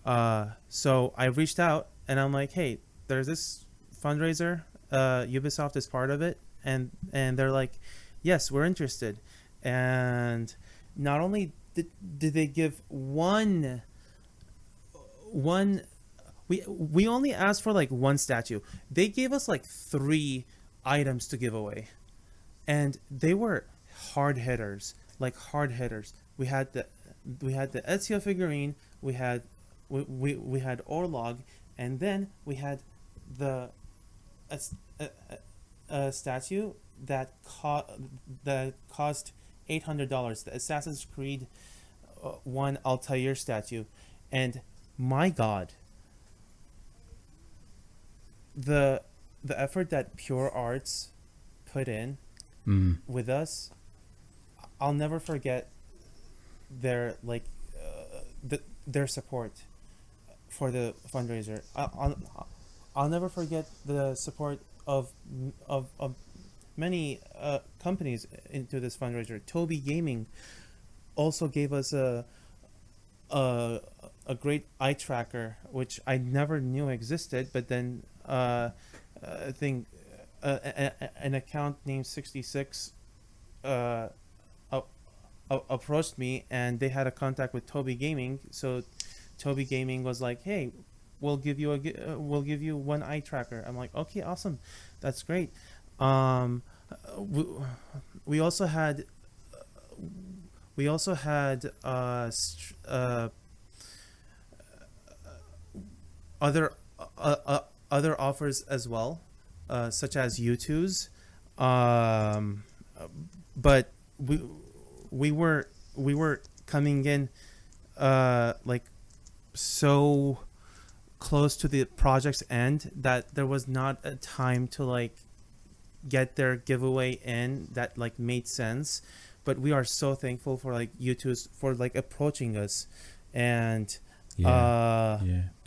So I reached out, and I'm like, hey, there's this fundraiser, Ubisoft is part of it, and they're like, yes, we're interested. And not only did they give one we only asked for like one statue. They gave us like 3 items to give away, and they were hard hitters. We had the Ezio figurine, we had Orlog, and then we had the a statue that cost $800, the Assassin's Creed 1 Altair statue. And my God, the effort that Pure Arts put in with us, I'll never forget their their support for the fundraiser. I'll never forget the support of many companies into this fundraiser. Toby Gaming also gave us a great eye tracker, which I never knew existed, but then I think an account named 66 approached me, and they had a contact with Toby Gaming. So Toby Gaming was like, hey, we'll give you one eye tracker. I'm like, okay, awesome, that's great. We also had other offers as well, such as U2s, but we were coming in like so close to the project's end that there was not a time to like get their giveaway in that like made sense. But we are so thankful for like U2s for like approaching us. And
that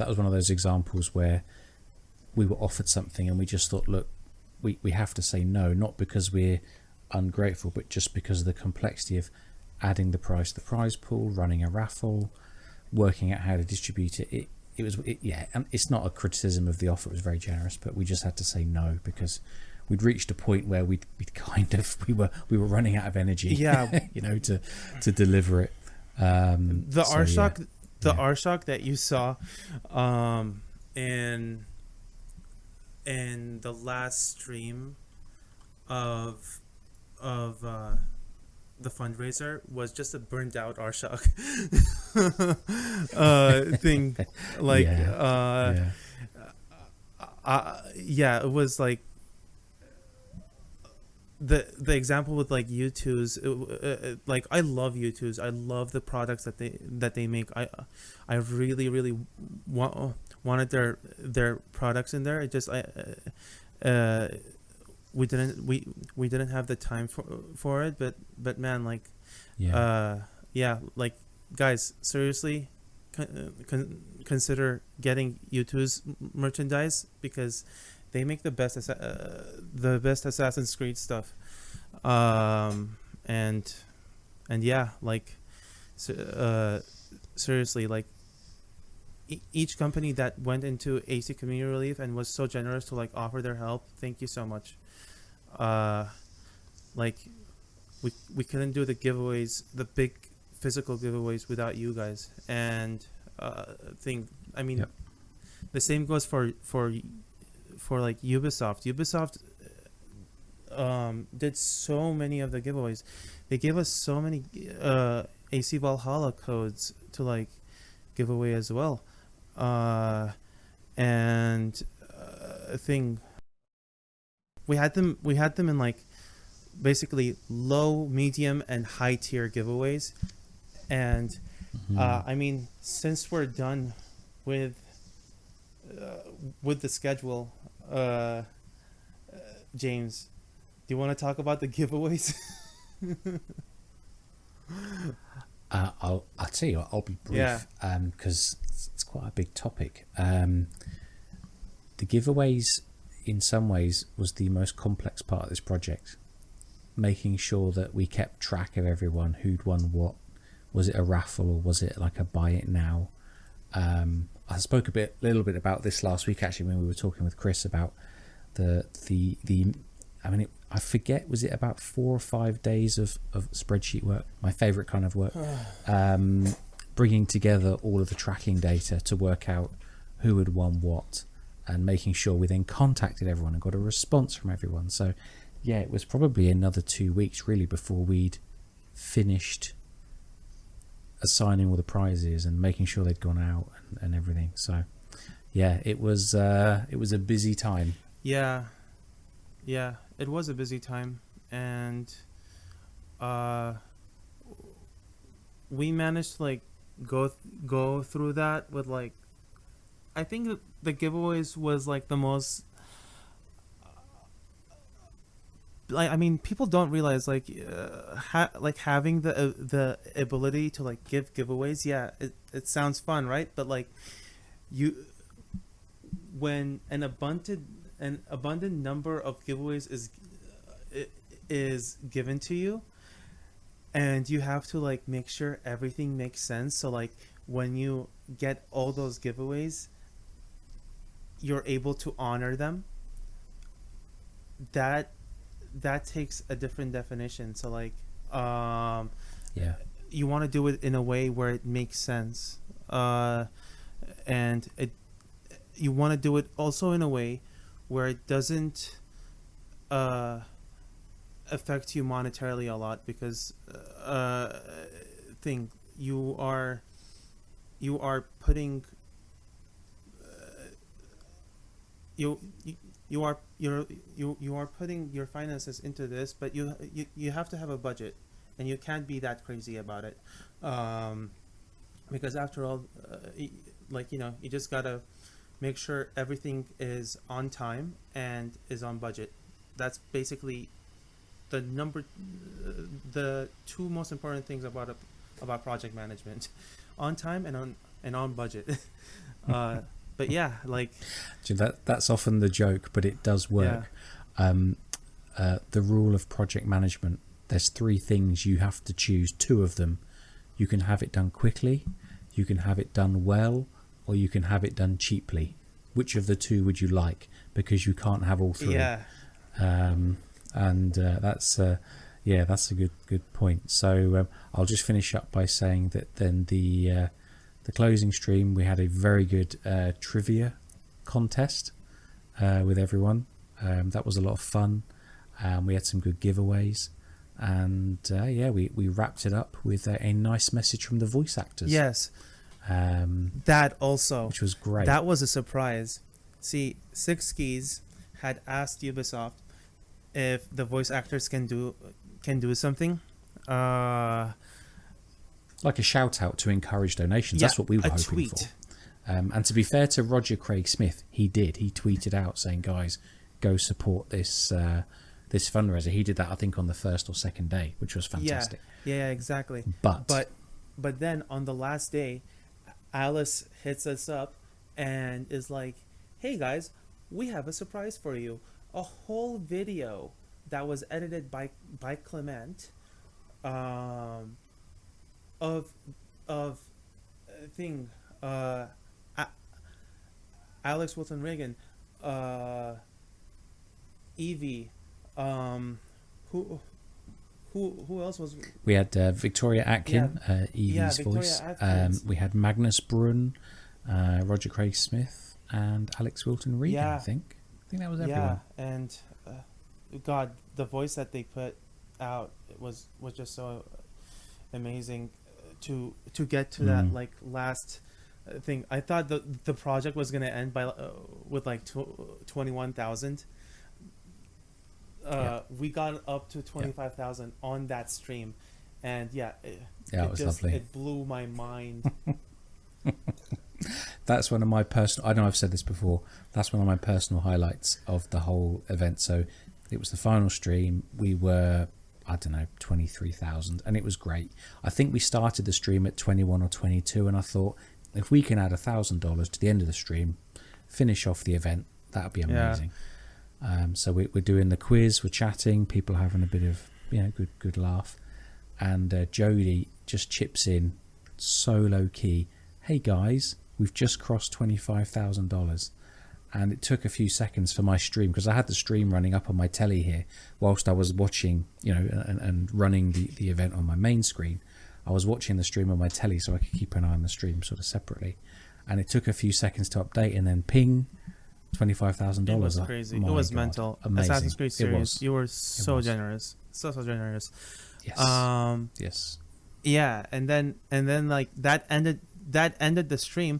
was one of those examples where we were offered something and we just thought, look, we have to say no, not because we're ungrateful, but just because of the complexity of adding the price to the prize pool, running a raffle, working out how to distribute it. And it's not a criticism of the offer, it was very generous, but we just had to say no because we'd reached a point where we were running out of energy, to deliver it.
The Arshak that you saw in the last stream of the fundraiser was just a burned out Arshak thing. Like it was like the example with like U2s. Like I love U2s. I love the products that they make. I really wanted their products in there. It just we didn't have the time for it, but man, like like guys, seriously, consider getting U2's merchandise because they make the best Assassin's Creed stuff. And yeah, like seriously, like each company that went into AC Community Relief and was so generous to like offer their help, thank you so much. Like we couldn't do the giveaways, the big physical giveaways, without you guys. And I mean,
Yep.
the same goes for like Ubisoft did so many of the giveaways. They gave us so many AC Valhalla codes to like give away as well. And thing we had them in like basically low, medium, and high tier giveaways. And I mean, since we're done with the schedule, James, do you want to talk about the giveaways?
I'll tell you, I'll be brief,
Yeah.
because it's quite a big topic. The giveaways, in some ways, was the most complex part of this project. Making sure that we kept track of everyone who'd won what. Was it a raffle or was it like a buy it now? I spoke a little bit about this last week actually when we were talking with Chris about the I mean, I forget, was it about 4 or 5 days of spreadsheet work? My favorite kind of work. Bringing together all of the tracking data to work out who had won what, and making sure we then contacted everyone and got a response from everyone. So yeah, it was probably another 2 weeks really before we'd finished assigning all the prizes and making sure they'd gone out and everything. So yeah, it was a busy time.
Yeah, it was a busy time, and we managed to like go through that with like, I think that the giveaways was like the most, like, I mean, people don't realize like like having the ability to like give giveaways. Yeah, it sounds fun, right? But like when an abundant number of giveaways is given to you, and you have to like make sure everything makes sense. So like when you get all those giveaways, you're able to honor them. That takes a different definition. So like
Yeah.
you want to do it in a way where it makes sense, and you want to do it also in a way where it doesn't affect you monetarily a lot, because you are putting you are putting your finances into this, but you have to have a budget, and you can't be that crazy about it, because after all, you just gotta make sure everything is on time and is on budget. That's basically the two most important things about project management: on time and on budget. But yeah, like
that's often the joke, but it does work.
Yeah.
The rule of project management: there's 3 things you have to choose. 2 of them, you can have it done quickly, you can have it done well, or you can have it done cheaply. Which of the 2 would you like? Because you can't have all 3.
Yeah.
That's a good point. So I'll just finish up by saying that then the closing stream, we had a very good trivia contest with everyone. That was a lot of fun. We had some good giveaways, and we wrapped it up with a nice message from the voice actors.
Yes. That also,
which was great.
That was a surprise. See, Six Keys had asked Ubisoft if the voice actors can do something.
Like a shout out to encourage donations.
Yeah,
that's what we were hoping
tweet.
For. And to be fair to Roger Craig Smith, he did. He tweeted out saying, "Guys, go support this this fundraiser." He did that, I think, on the 1st or 2nd day, which was fantastic.
Yeah, exactly. But then on the last day, Alice hits us up and is like, "Hey guys, we have a surprise for you. A whole video that was edited by Clement, of thing, Alex Wilton Reagan, Evie, who else was?
We had Victoria Atkin, Evie's
Victoria
voice.
Atkins.
We had Magnus Brunn, Roger Craig Smith, and Alex Wilton Regan.
Yeah.
I think that was everyone.
Yeah, and God, the voice that they put out was just so amazing to get to that like last thing. I thought the project was gonna end by with like 21,000. We got up to 25,000 on that stream, and it
was lovely.
It blew my mind.
That's one of my personal, I know I've said this before, that's one of my personal highlights of the whole event. So it was the final stream. We were, I don't know, 23,000, and it was great. I think we started the stream at 21 or 22, and I thought if we can add $1,000 to the end of the stream, finish off the event, that would be amazing. So we're doing the quiz, we're chatting, people are having a bit of good laugh, and Jody just chips in so low key, hey guys, we've just crossed $25,000. And it took a few seconds for my stream, because I had the stream running up on my telly here whilst I was watching, and running the event on my main screen. I was watching the stream on my telly so I could keep an eye on the stream sort of separately. And it took a few seconds to update, and then ping, $25,000.
It was crazy. It was mental.
Amazing.
Assassin's Creed series. You were
so
generous. So generous.
Yes. Yes.
Yeah, and then like that ended the stream,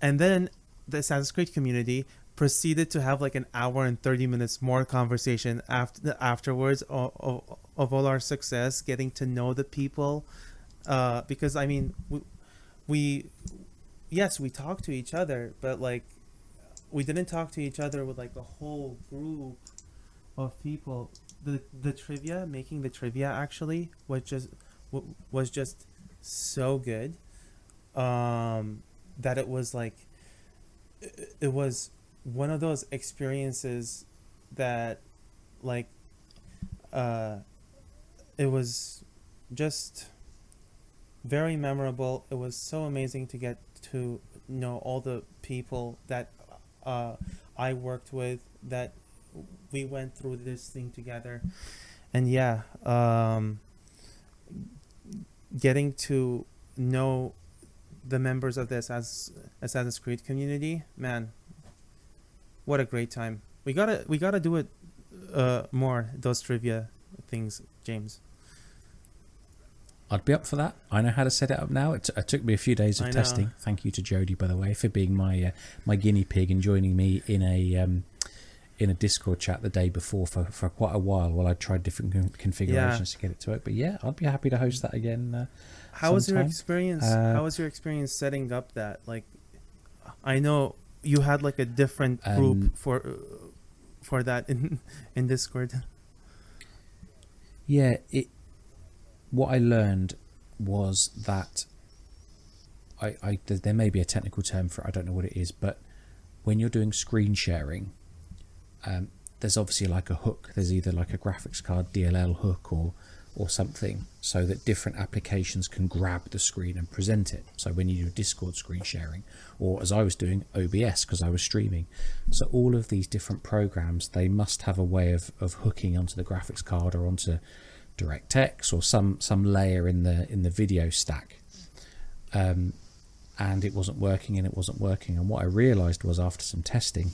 and then the Assassin's Creed community proceeded to have like an hour and 30 minutes more conversation afterwards of all our success, getting to know the people, because I mean we talked to each other, but like we didn't talk to each other with like a whole group of people. The trivia, making the trivia actually was just so good, that it was like it was one of those experiences that like it was just very memorable. It was so amazing to get to know all the people that I worked with, that we went through this thing together, and getting to know the members of the Assassin's Creed community, man, what a great time. We gotta do it more, those trivia things, James.
I'd be up for that. I know how to set it up now. It took me a few days of testing. Thank you to Jody, by the way, for being my guinea pig and joining me in a Discord chat the day before for quite a while I tried different configurations to get it to work. But yeah, I'd be happy to host that again.
How was your experience? How was your experience setting up that? Like, I know you had like a different group for that in Discord.
Yeah, what I learned was that there may be a technical term for it, I don't know what it is, but when you're doing screen sharing, there's obviously like a hook. There's either like a graphics card DLL hook or something, so that different applications can grab the screen and present it. So when you do Discord screen sharing, or as I was doing OBS because I was streaming, so all of these different programs, they must have a way of hooking onto the graphics card or onto DirectX or some layer in the video stack, and it wasn't working. And what I realized was, after some testing,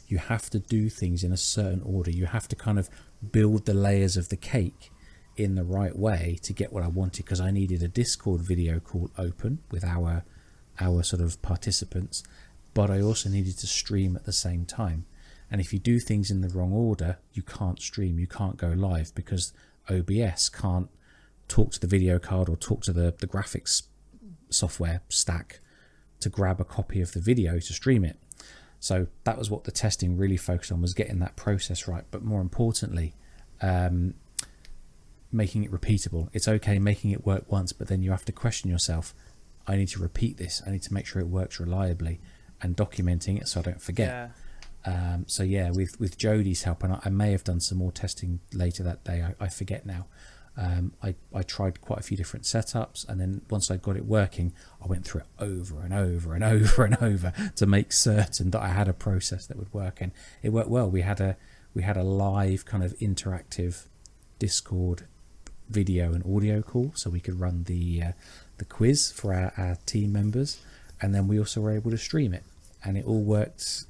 you have to do things in a certain order. You have to kind of build the layers of the cake in the right way to get what I wanted, because I needed a Discord video call open with our sort of participants, but I also needed to stream at the same time. And if you do things in the wrong order, you can't stream, you can't go live, because OBS can't talk to the video card or talk to the graphics software stack to grab a copy of the video to stream it. So that was what the testing really focused on, was getting that process right, but more importantly, making it repeatable. It's okay making it work once, but then you have to question yourself, I need to repeat this, I need to make sure it works reliably, and documenting it so I don't forget. So yeah, with Jodie's help, and I may have done some more testing later that day. I forget now. I tried quite a few different setups, and then once I got it working, I went through it over and over and over and over to make certain that I had a process that would work, and it worked well. We had a live kind of interactive Discord video and audio call, so we could run the quiz for our team members, and then we also were able to stream it, and it all worked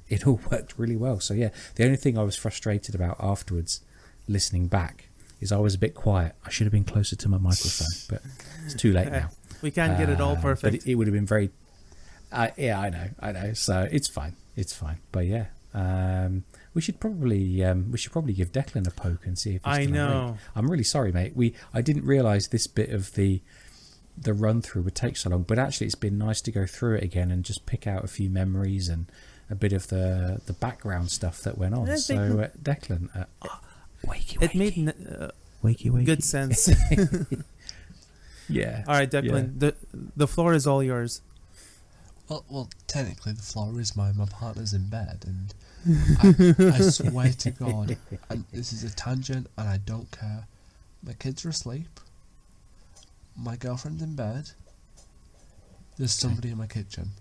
really well. So yeah, the only thing I was frustrated about afterwards, listening back, is I was a bit quiet. I should have been closer to my microphone, but it's too late now.
We can't get it all perfect.
But it would have been very yeah, I know, so it's fine. But yeah, we should probably give Declan a poke and see if he's still awake. I'm really sorry, mate. I didn't realise this bit of the run through would take so long, but actually it's been nice to go through it again and just pick out a few memories and a bit of the background stuff that went on. So Declan, wakey.
It made
wakey.
good sense.
Yeah.
All right, Declan,
yeah.
the floor is all yours.
Well, technically the floor is mine. My partner's in bed, and I swear to God, and this is a tangent, and I don't care. My kids are asleep. My girlfriend's in bed. There's somebody in my kitchen.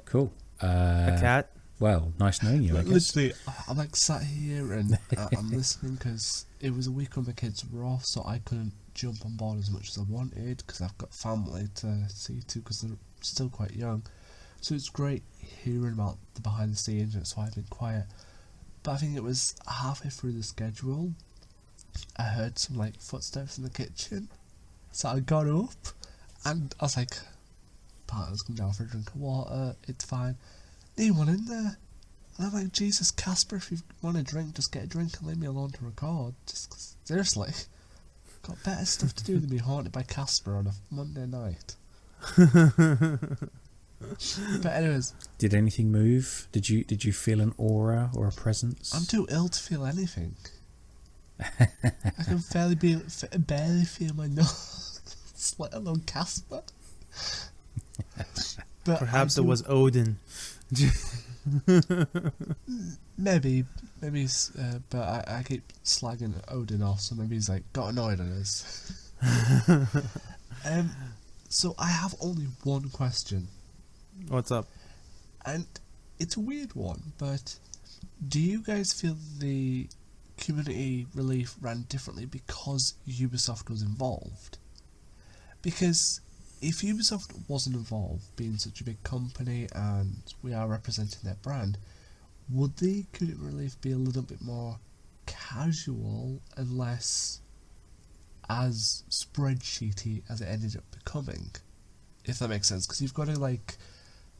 Cool.
A cat.
Well, nice knowing you, I guess.
Literally, I'm like sat here and I'm listening because it was a week when my kids were off, so I couldn't jump on board as much as I wanted because I've got family to see to because they're still quite young. So it's great hearing about the behind the scenes, and that's why I've been quiet. But I think it was halfway through the schedule, I heard some like footsteps in the kitchen, so I got up and I was like, "Partner's come down for a drink of water. It's fine." Anyone in there? And I'm like, Jesus, Casper, if you want a drink, just get a drink and leave me alone to record. Just 'cause, seriously, got better stuff to do than be haunted by Casper on a Monday night. But anyways,
did anything move? Did you feel an aura or a presence?
I'm too ill to feel anything. I can barely feel my nose, let alone Casper. But
perhaps it was Odin.
maybe, but I keep slagging Odin off, so maybe he's like got annoyed at us. So I have only one question.
What's up?
And it's a weird one, but do you guys feel the community relief ran differently because Ubisoft was involved? Because if Ubisoft wasn't involved, being such a big company and we are representing their brand, would the community relief be a little bit more casual and less as spreadsheety as it ended up becoming? If that makes sense, because you've got to like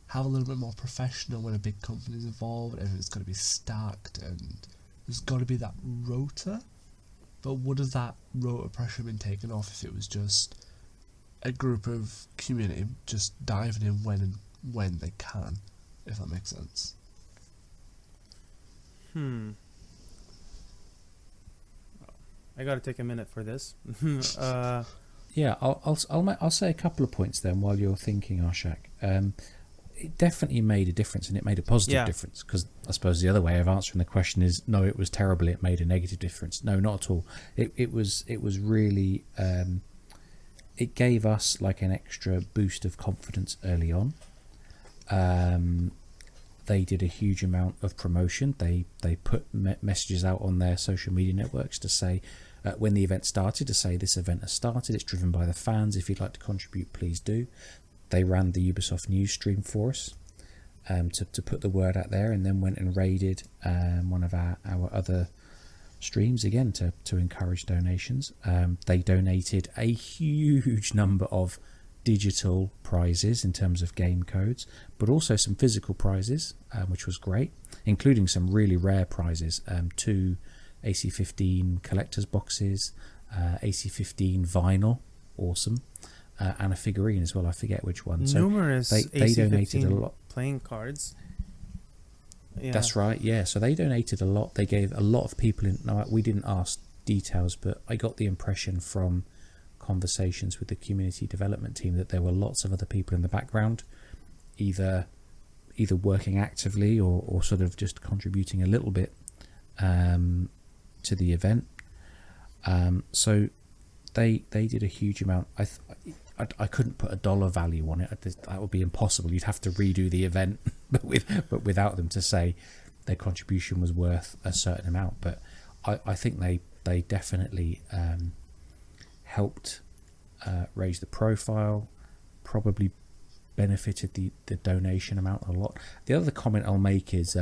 have a little bit more professional when a big company is involved. Everything's got to be stacked and there's got to be that rota. But would have that rota pressure been taken off if it was just a group of community just diving in when they can, if that makes sense?
I gotta take a minute for this.
Yeah, I'll say a couple of points then while you're thinking, Arshak. It definitely made a difference, and it made a positive difference, because I suppose the other way of answering the question is no, it was terrible, it made a negative difference. No, not at all. It was really it gave us like an extra boost of confidence early on. They did a huge amount of promotion. They put messages out on their social media networks to say when the event started, to say this event has started, it's driven by the fans, if you'd like to contribute, please do. They ran the Ubisoft news stream for us to put the word out there, and then went and raided one of our other streams again to encourage donations. They donated a huge number of digital prizes in terms of game codes, but also some physical prizes, which was great, including some really rare prizes, 2 AC-15 collector's boxes, AC-15 vinyl, awesome, and a figurine as well, I forget which one.
Numerous
so they donated a lot.
Playing cards. Yeah.
That's right, yeah. So they donated a lot. They gave a lot of people in. No, we didn't ask details, but I got the impression from conversations with the community development team that there were lots of other people in the background, either either working actively or sort of just contributing a little bit to the event. So they did a huge amount. I couldn't put a dollar value on it. That would be impossible. You'd have to redo the event, but without them to say their contribution was worth a certain amount. But I think they definitely helped raise the profile, probably benefited the donation amount a lot. The other comment I'll make is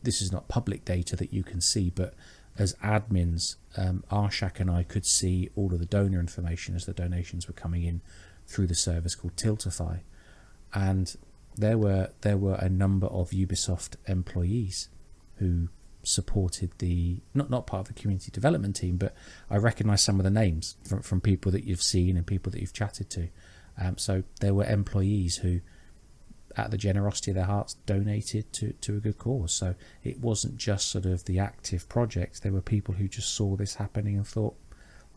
this is not public data that you can see, but as admins, Arshak and I could see all of the donor information as the donations were coming in through the service called Tiltify, and there were a number of Ubisoft employees who supported the not part of the community development team, but I recognise some of the names from people that you've seen and people that you've chatted to. So there were employees who, at the generosity of their hearts, donated to a good cause. So it wasn't just sort of the active projects. There were people who just saw this happening and thought,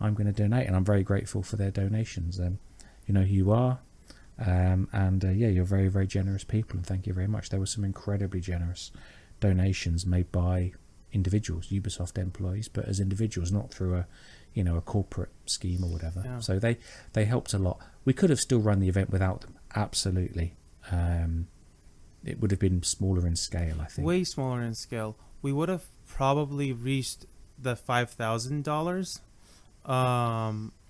I'm going to donate, and I'm very grateful for their donations. You know who you are, and you're very, very generous people, and thank you very much. There were some incredibly generous donations made by individuals, Ubisoft employees, but as individuals, not through a corporate scheme or whatever.
Yeah.
So they helped a lot. We could have still run the event without them, absolutely. It would have been smaller in scale, I think.
Way smaller in scale. We would have probably reached the $5,000,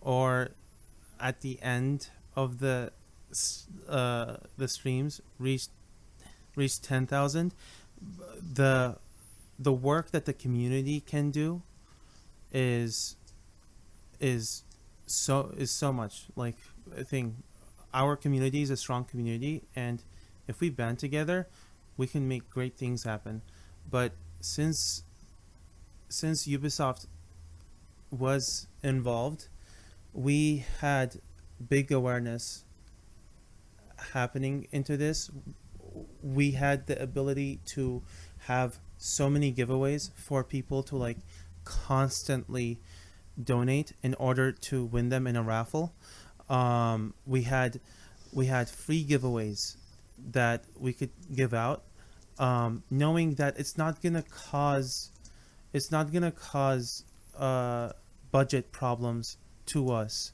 or at the end of the streams reached 10,000. The work that the community can do is so much. Like, I think our community is a strong community, and if we band together, we can make great things happen. But since Ubisoft was involved, we had big awareness happening into this. We had the ability to have so many giveaways for people to like constantly donate in order to win them in a raffle. We had free giveaways that we could give out, knowing that it's not gonna cause budget problems to us,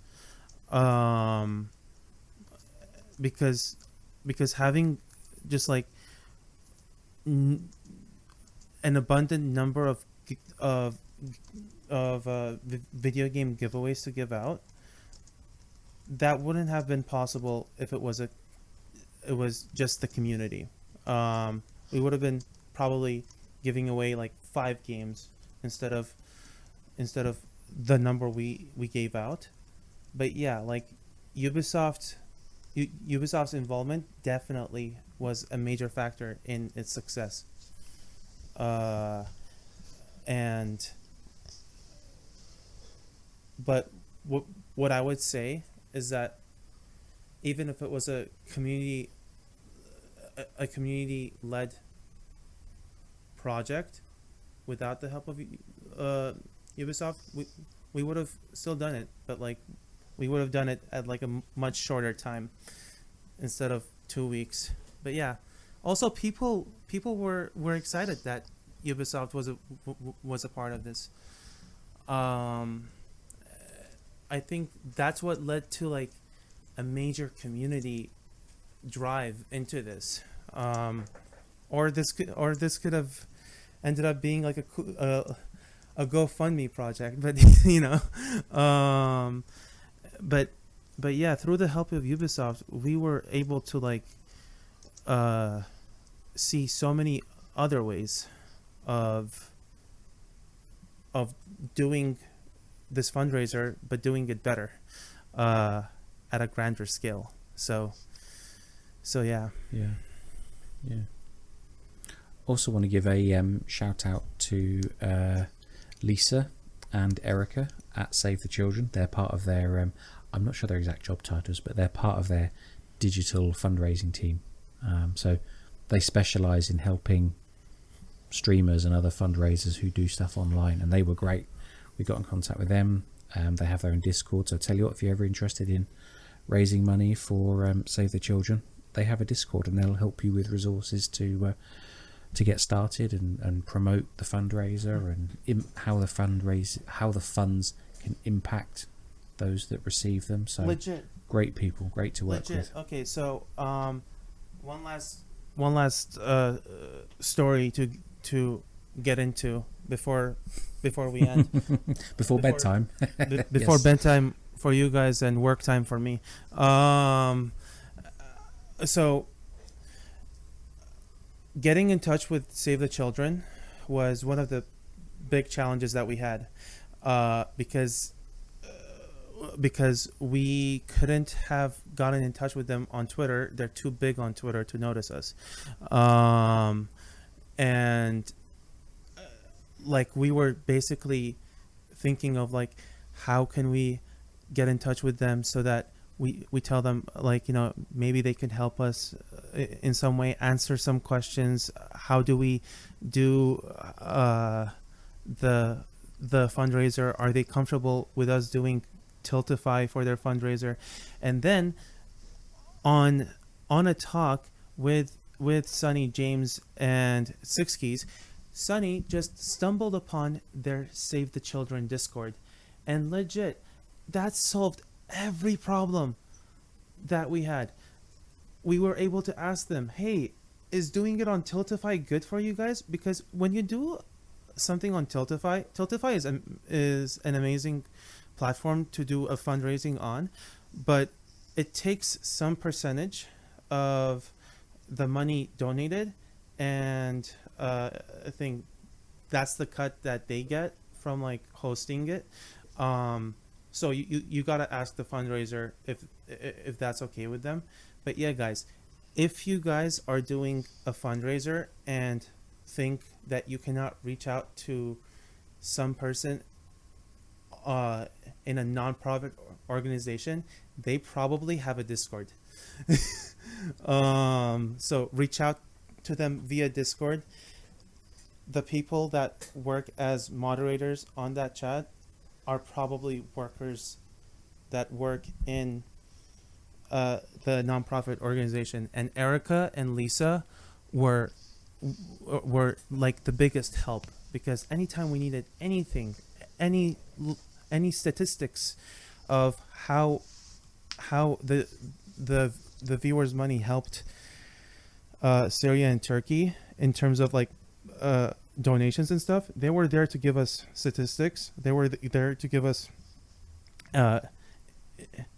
because having just like an abundant number of video game giveaways to give out, that wouldn't have been possible if it was just the community. We would have been probably giving away like 5 games instead of the number we gave out. But yeah, like Ubisoft's involvement definitely was a major factor in its success. But what I would say is that even if it was a community-led project, without the help of Ubisoft, we would have still done it, but like we would have done it at like a much shorter time instead of 2 weeks. But yeah, also people were excited that Ubisoft was a part of this. I think that's what led to like a major community drive into this, or this could have ended up being like a GoFundMe project, but but yeah, through the help of Ubisoft, we were able to like see so many other ways of doing this fundraiser, but doing it better at a grander scale. So yeah.
Also want to give a shout out to Lisa and Erica at Save the Children. They're part of their I'm not sure their exact job titles, but they're part of their digital fundraising team. So they specialize in helping streamers and other fundraisers who do stuff online, and they were great. We got in contact with them. They have their own Discord, so tell you what, if you're ever interested in raising money for Save the Children, they have a Discord, and they'll help you with resources to get started and promote the fundraiser and how the funds can impact those that receive them. So
Legit.
Great people, great to work with.
Okay, so one last story to get into before we end.
Before bedtime.
Before
Yes.
bedtime for you guys and work time for me. So getting in touch with Save the Children was one of the big challenges that we had, because we couldn't have gotten in touch with them on Twitter. They're too big on Twitter to notice us. And like we were basically thinking of like, how can we get in touch with them so that we tell them, like, you know, maybe they can help us in some way, answer some questions. How do we do the fundraiser? Are they comfortable with us doing Tiltify for their fundraiser? And then on a talk with Sunny, James, and Six Keys, Sunny just stumbled upon their Save the Children Discord, and legit, that solved every problem that we had. We were able to ask them, hey, is doing it on Tiltify good for you guys? Because when you do something on Tiltify is an amazing platform to do a fundraising on, but it takes some percentage of the money donated, and I think that's the cut that they get from like hosting it. So you gotta ask the fundraiser if that's okay with them. But yeah, guys, if you guys are doing a fundraiser and think that you cannot reach out to some person in a non-profit organization, they probably have a Discord. So reach out to them via Discord. The people that work as moderators on that chat are probably workers that work in the nonprofit organization, and Erica and Lisa were like the biggest help, because anytime we needed anything, any statistics of how the viewers' money helped Syria and Turkey in terms of like donations and stuff, they were there to give us statistics. They were there to give us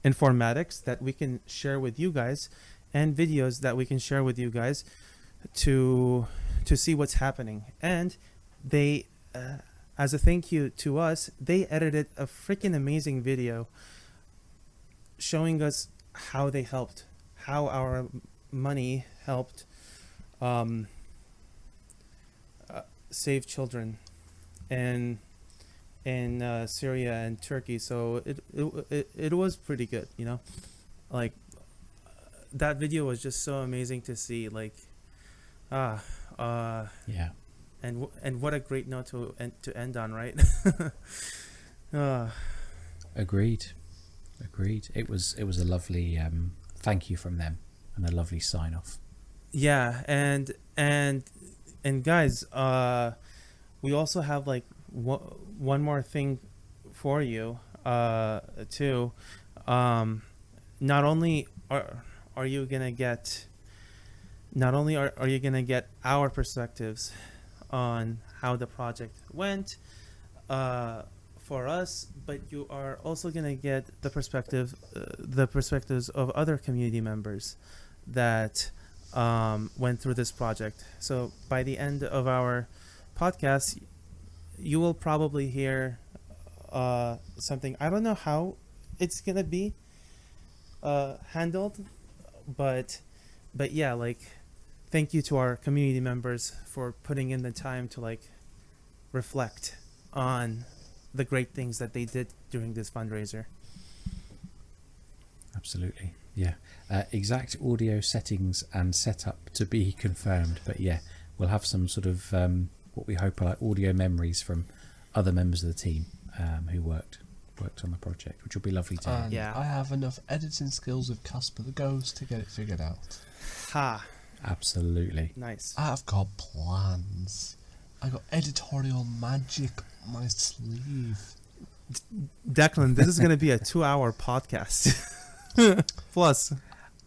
informatics that we can share with you guys, and videos that we can share with you guys to see what's happening. And they, as a thank you to us, they edited a freaking amazing video showing us how they helped, how our money helped save children in Syria and Turkey. So it was pretty good, you know, like that video was just so amazing to see, like yeah, and what a great note to end on, right?
Agreed. It was a lovely thank you from them, and a lovely sign off.
Yeah, and guys, we also have like one more thing for you too. Not only are you gonna get our perspectives on how the project went for us, but you are also gonna get the perspectives of other community members that went through this project. So by the end of our podcast, you will probably hear something. I don't know how it's gonna be handled, but yeah, like, thank you to our community members for putting in the time to like reflect on the great things that they did during this fundraiser.
Absolutely. Yeah. Exact audio settings and setup to be confirmed, but yeah, we'll have some sort of what we hope are like audio memories from other members of the team who worked. worked on the project, which will be lovely to hear.
And
Yeah.
I have enough editing skills with Casper the Ghost to get it figured out.
Ha.
Absolutely.
Nice.
I've got plans. I got editorial magic up my sleeve.
Declan, this is going to be a 2-hour podcast. Plus.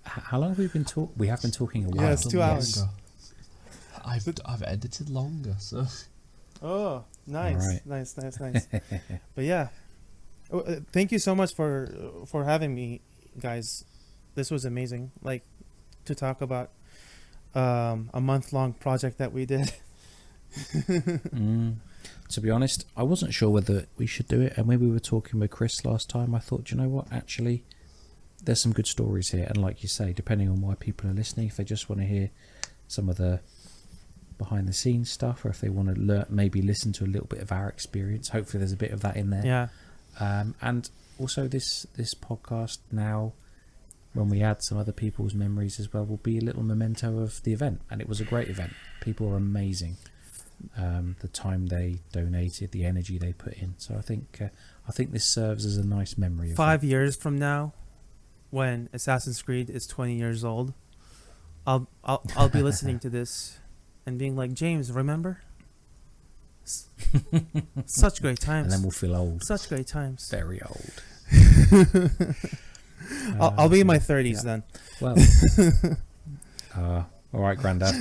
How long have we been talking? We have been talking a while.
Yes, 2 hours.
Longer. I've edited longer, so.
Oh, nice.
All right.
Nice. But yeah. Thank you so much for having me, guys. This was amazing. Like, to talk about a month-long project that we did.
To be honest, I wasn't sure whether we should do it, and when we were talking with Chris last time, I thought, you know what, actually, there's some good stories here, and like you say, depending on why people are listening, if they just want to hear some of the behind-the-scenes stuff, or if they want to maybe listen to a little bit of our experience, hopefully there's a bit of that in there.
Yeah.
And also this podcast now, when we add some other people's memories as well, will be a little memento of the event, and it was a great event. People were amazing. The time they donated, the energy they put in. So I think this serves as a nice memory. Of
5 years from now, when Assassin's Creed is 20 years old, I'll be listening to this and being like, James, remember? Such great times.
And then we'll feel old.
Such great times.
Very old.
I'll be in my 30s then.
Well, all right, Grandad.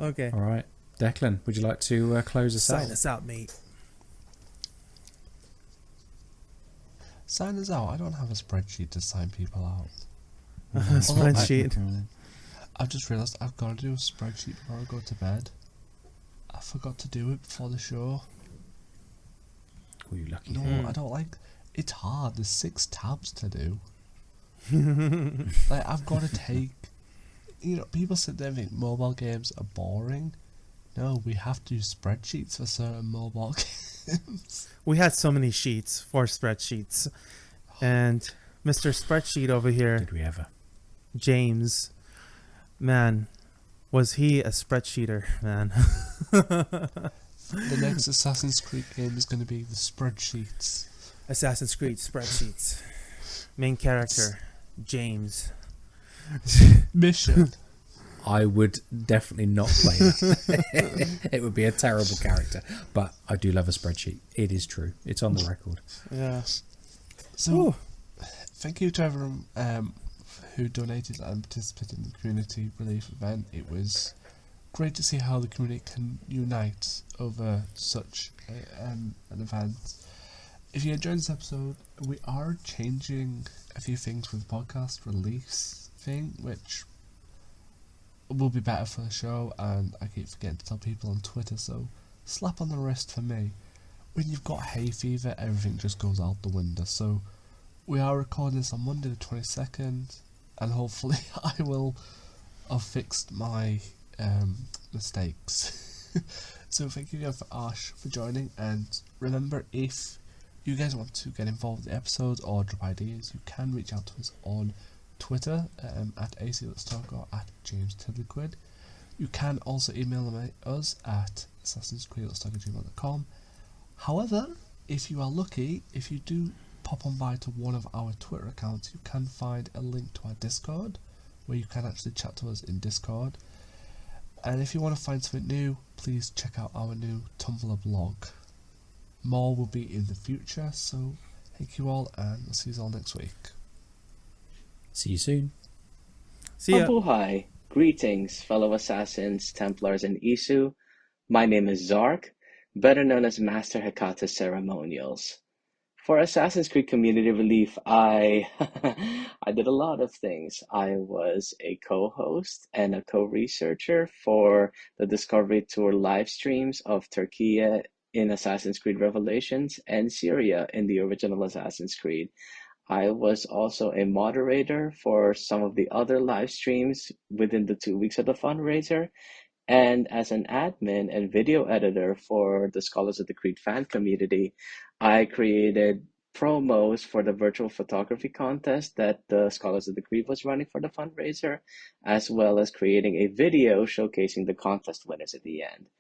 Okay.
All right, Declan, would you like to close us out?
Sign us out, mate.
Sign us out. I don't have a spreadsheet to sign people out.
Spreadsheet.
I've just realised I've got to do a spreadsheet before I go to bed. I forgot to do it before the show.
Oh, you lucky.
No, I don't like. It's hard. There's 6 tabs to do. Like, I've got to take. You know, people sit there and think mobile games are boring. No, we have to do spreadsheets for certain mobile games.
We had so many sheets for spreadsheets. And Mr. Spreadsheet over here,
Did we ever?
James, man, was he a spreadsheeter, man.
The next Assassin's Creed game is going to be the spreadsheets.
Assassin's Creed spreadsheets. Main character, James.
Mission.
I would definitely not play that. It would be a terrible character. But I do love a spreadsheet. It is true. It's on the record.
Yeah.
So, thank you to everyone who donated and participated in the community relief event. It was great to see how the community can unite over such an event. If you enjoyed this episode, we are changing a few things with the podcast release thing, which will be better for the show, and I keep forgetting to tell people on Twitter, so slap on the wrist for me. When you've got hay fever, everything just goes out the window. So we are recording this on Monday the 22nd, and hopefully I will have fixed my mistakes. So thank you again for Arsh for joining, and remember, if you guys want to get involved in the episodes or drop ideas, you can reach out to us on Twitter at AC.Talk or at James Tidliquid. You can also email us at assassinscreed.talk@gmail.com. However, if you are lucky, if you do pop on by to one of our Twitter accounts, you can find a link to our Discord, where you can actually chat to us in Discord. And if you want to find something new, please check out our new Tumblr blog. More will be in the future, so thank you all, and we'll see you all next week.
See you soon.
See ya.
Mabuhay! Greetings, fellow assassins, Templars, and Isu. My name is Zark, better known as Master Hekata's Ceremonials. For Assassin's Creed Community Relief, I did a lot of things. I was a co-host and a co-researcher for the Discovery Tour live streams of Turkey in Assassin's Creed Revelations and Syria in the original Assassin's Creed. I was also a moderator for some of the other live streams within the 2 weeks of the fundraiser, and as an admin and video editor for the Scholars of the Creed fan community, I created promos for the virtual photography contest that the Scholars of the Creed was running for the fundraiser, as well as creating a video showcasing the contest winners at the end.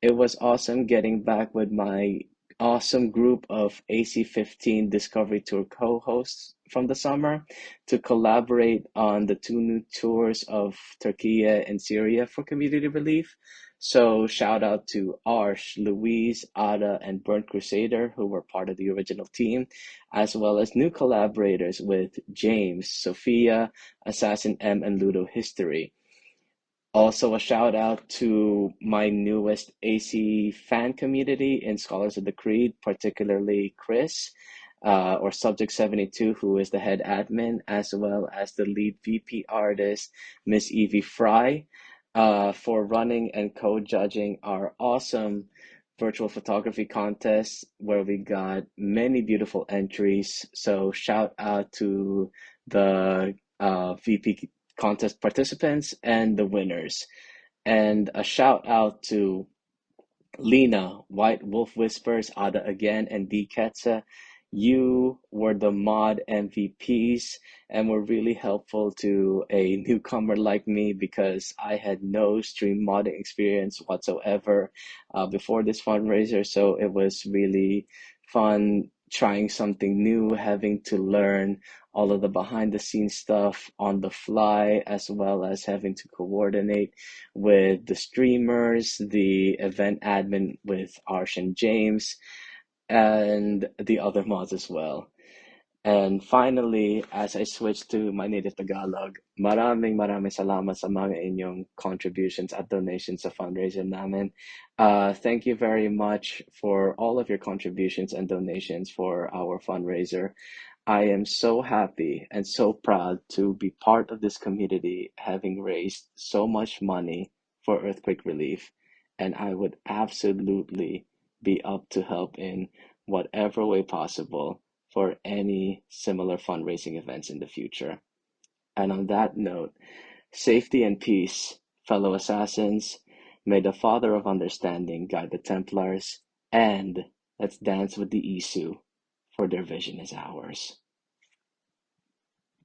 It was awesome getting back with my awesome group of AC-15 Discovery Tour co-hosts from the summer to collaborate on the two new tours of Turkey and Syria for community relief. So shout out to Arsh, Louise, Ada, and Burnt Crusader, who were part of the original team, as well as new collaborators with James, Sophia, Assassin M, and Ludo History. Also, a shout out to my newest AC fan community in Scholars of the Creed, particularly Chris, or Subject 72, who is the head admin, as well as the lead VP artist, Miss Evie Fry, for running and co-judging our awesome virtual photography contest where we got many beautiful entries. So shout out to the VP contest participants and the winners. And a shout out to Lena, White Wolf Whispers, Ada again, and D Ketsa. You were the mod MVPs and were really helpful to a newcomer like me because I had no stream modding experience whatsoever before this fundraiser. So it was really fun trying something new, having to learn all of the behind the scenes stuff on the fly, as well as having to coordinate with the streamers, the event admin with Arsh and James, and the other mods as well. And finally, as I switch to my native Tagalog, maraming salamat sa mga inyong contributions at donations sa fundraiser namin. Thank you very much for all of your contributions and donations for our fundraiser. I am so happy and so proud to be part of this community, having raised so much money for earthquake relief, and I would absolutely be up to help in whatever way possible for any similar fundraising events in the future. And on that note, safety and peace, fellow assassins. May the Father of Understanding guide the Templars, and let's dance with the Isu, for their vision is ours.